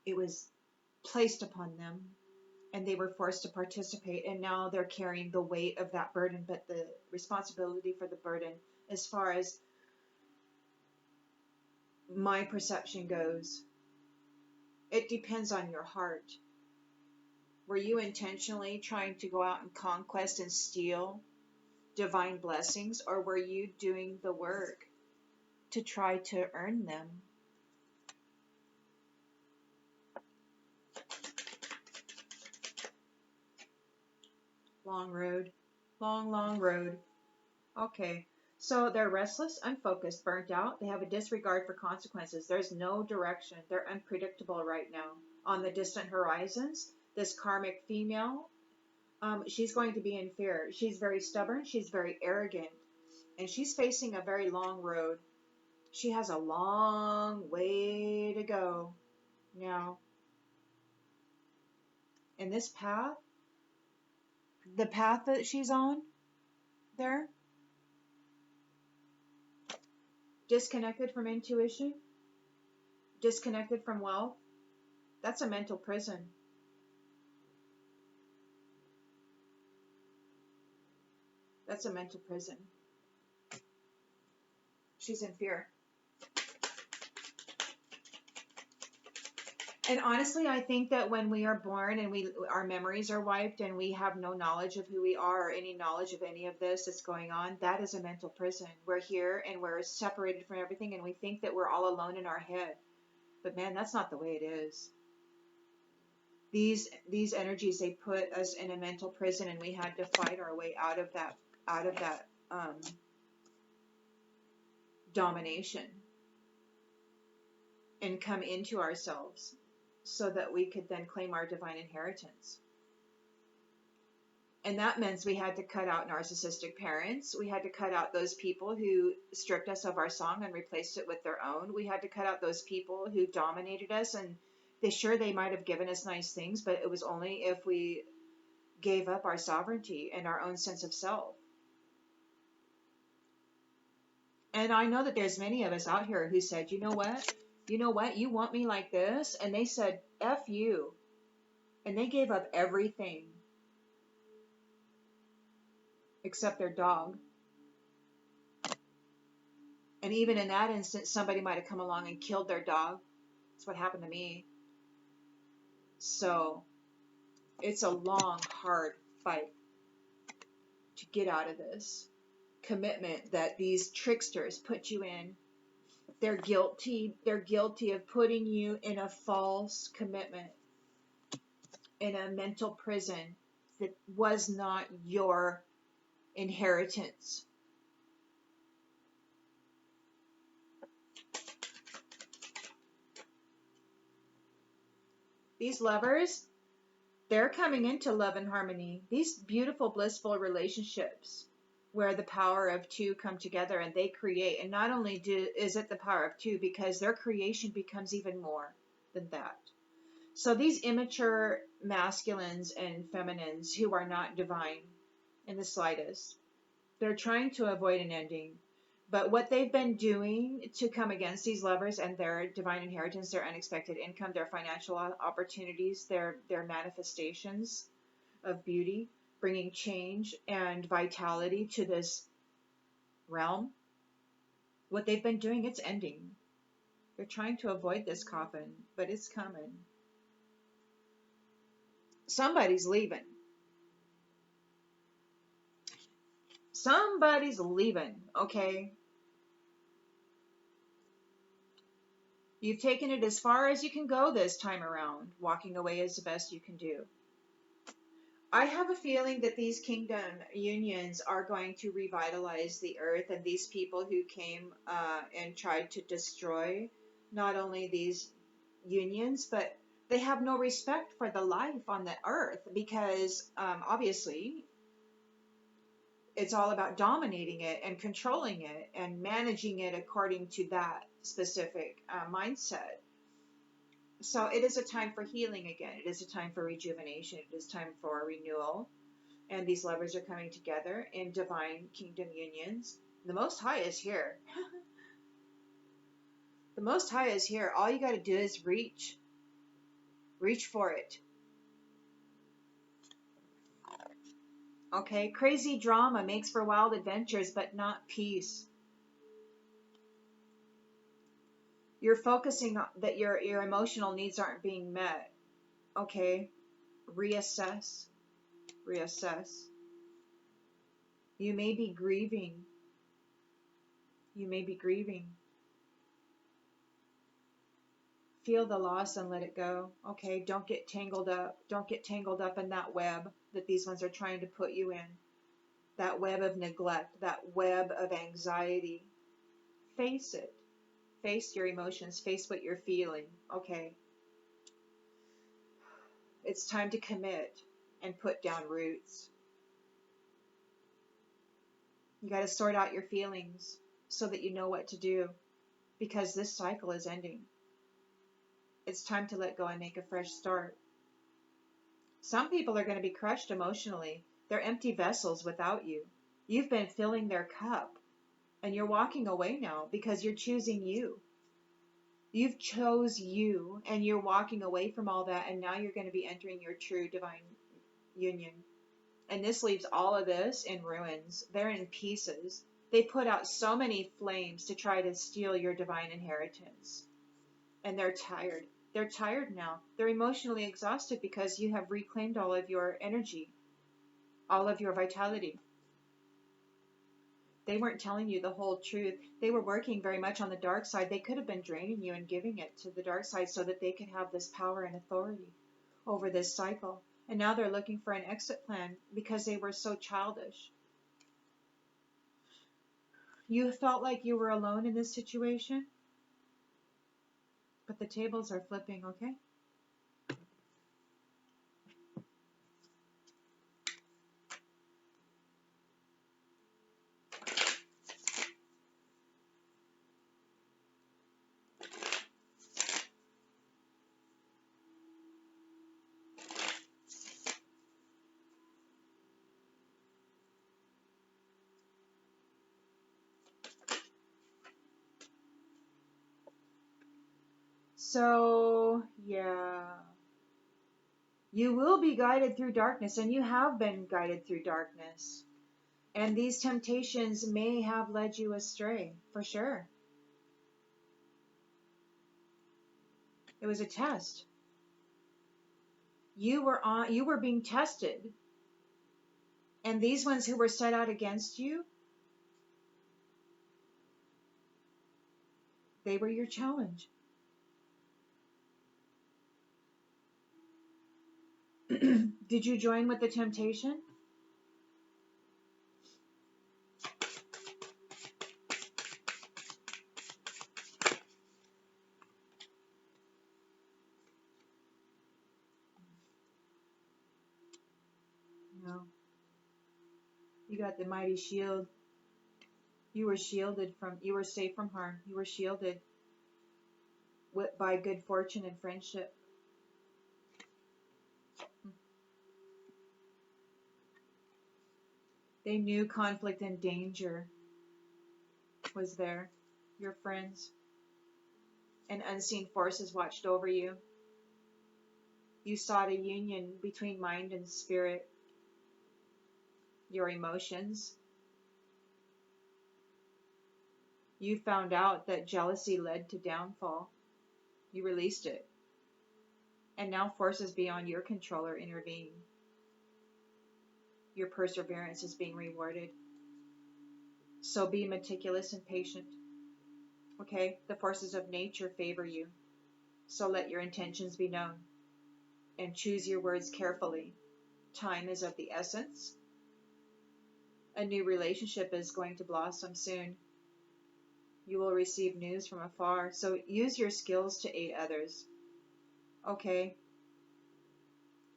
It was placed upon them, and they were forced to participate, and now they're carrying the weight of that burden. But the responsibility for the burden, as far as my perception goes, it depends on your heart. Were you intentionally trying to go out and conquest and steal divine blessings, or were you doing the work to try to earn them? Long road. Long, long road. Okay. So they're restless, unfocused, burnt out. They have a disregard for consequences. There's no direction. They're unpredictable right now. On the distant horizons, this karmic female, she's going to be in fear. She's very stubborn. She's very arrogant. And she's facing a very long road. She has a long way to go. Now, in this path, the path that she's on there, disconnected from intuition, disconnected from wealth, that's a mental prison. That's a mental prison. She's in fear. And honestly, I think that when we are born and our memories are wiped and we have no knowledge of who we are or any knowledge of any of this that's going on, that is a mental prison. We're here and we're separated from everything and we think that we're all alone in our head. But man, that's not the way it is. These energies, they put us in a mental prison, and we had to fight our way out of that domination and come into ourselves so that we could then claim our divine inheritance. And that means we had to cut out narcissistic parents. We had to cut out those people who stripped us of our song and replaced it with their own. We had to cut out those people who dominated us, and they might have given us nice things, but it was only if we gave up our sovereignty and our own sense of self. And I know that there's many of us out here who said, you know what, you want me like this? And they said, F you. And they gave up everything except their dog. And even in that instance, somebody might have come along and killed their dog. That's what happened to me. So it's a long, hard fight to get out of this commitment that these tricksters put you in. They're guilty of putting you in a false commitment, in a mental prison that was not your inheritance. These lovers, they're coming into love and harmony. These beautiful, blissful relationships where the power of two come together and they create. And not only is it the power of two, because their creation becomes even more than that. So these immature masculines and feminines who are not divine in the slightest, they're trying to avoid an ending. But what they've been doing to come against these lovers and their divine inheritance, their unexpected income, their financial opportunities, their manifestations of beauty, bringing change and vitality to this realm, what they've been doing, it's ending. They're trying to avoid this coffin, but it's coming. Somebody's leaving. Somebody's leaving, okay? You've taken it as far as you can go this time around. Walking away is the best you can do. I have a feeling that these kingdom unions are going to revitalize the earth, and these people who came and tried to destroy not only these unions, but they have no respect for the life on the earth, because obviously it's all about dominating it and controlling it and managing it according to that specific mindset. So it is a time for healing again. It is a time for rejuvenation. It is time for renewal. And these lovers are coming together in divine kingdom unions. The Most High is here. The Most High is here. All you got to do is reach. Reach for it. Okay? Crazy drama makes for wild adventures, but not peace. You're focusing on that your emotional needs aren't being met. Okay? reassess, reassess. You may be grieving. You may be grieving. Feel the loss and let it go. Okay, don't get tangled up. Don't get tangled up in that web that these ones are trying to put you in. That web of neglect, that web of anxiety. Face it. Face your emotions. Face what you're feeling. Okay. It's time to commit and put down roots. You got to sort out your feelings so that you know what to do, because this cycle is ending. It's time to let go and make a fresh start. Some people are going to be crushed emotionally. They're empty vessels without you. You've been filling their cup, and you're walking away now because you're choosing you. You've chose you, and you're walking away from all that, and now you're going to be entering your true divine union. And this leaves all of this in ruins. They're in pieces. They put out so many flames to try to steal your divine inheritance. And they're tired. They're tired now. They're emotionally exhausted because you have reclaimed all of your energy, all of your vitality. They weren't telling you the whole truth. They were working very much on the dark side. They could have been draining you and giving it to the dark side so that they could have this power and authority over this cycle. And now they're looking for an exit plan because they were so childish. You felt like you were alone in this situation, but the tables are flipping, okay? So, yeah. You will be guided through darkness, and you have been guided through darkness. And these temptations may have led you astray, for sure. It was a test. You were being tested. And these ones who were set out against you, they were your challenge. Did you join with the temptation? No. You got the mighty shield. You were safe from harm. You were shielded by good fortune and friendship. They knew conflict and danger was there. Your friends and unseen forces watched over you. You sought a union between mind and spirit, your emotions. You found out that jealousy led to downfall. You released it. And now forces beyond your control are intervening. Your perseverance is being rewarded. So be meticulous and patient. Okay? The forces of nature favor you. So let your intentions be known. And choose your words carefully. Time is of the essence. A new relationship is going to blossom soon. You will receive news from afar. So use your skills to aid others. Okay?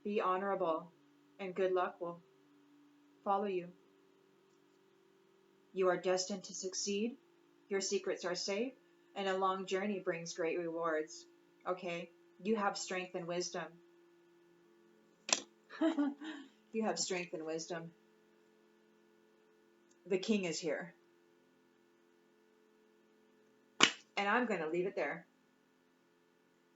Be honorable, and good luck will follow you. You are destined to succeed. Your secrets are safe, and a long journey brings great rewards. Okay? You have strength and wisdom. You have strength and wisdom. The king is here. And I'm going to leave it there.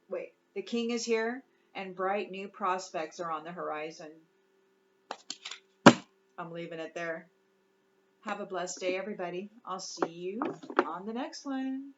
Wait, the king is here, and bright new prospects are on the horizon. I'm leaving it there. Have a blessed day, everybody. I'll see you on the next one.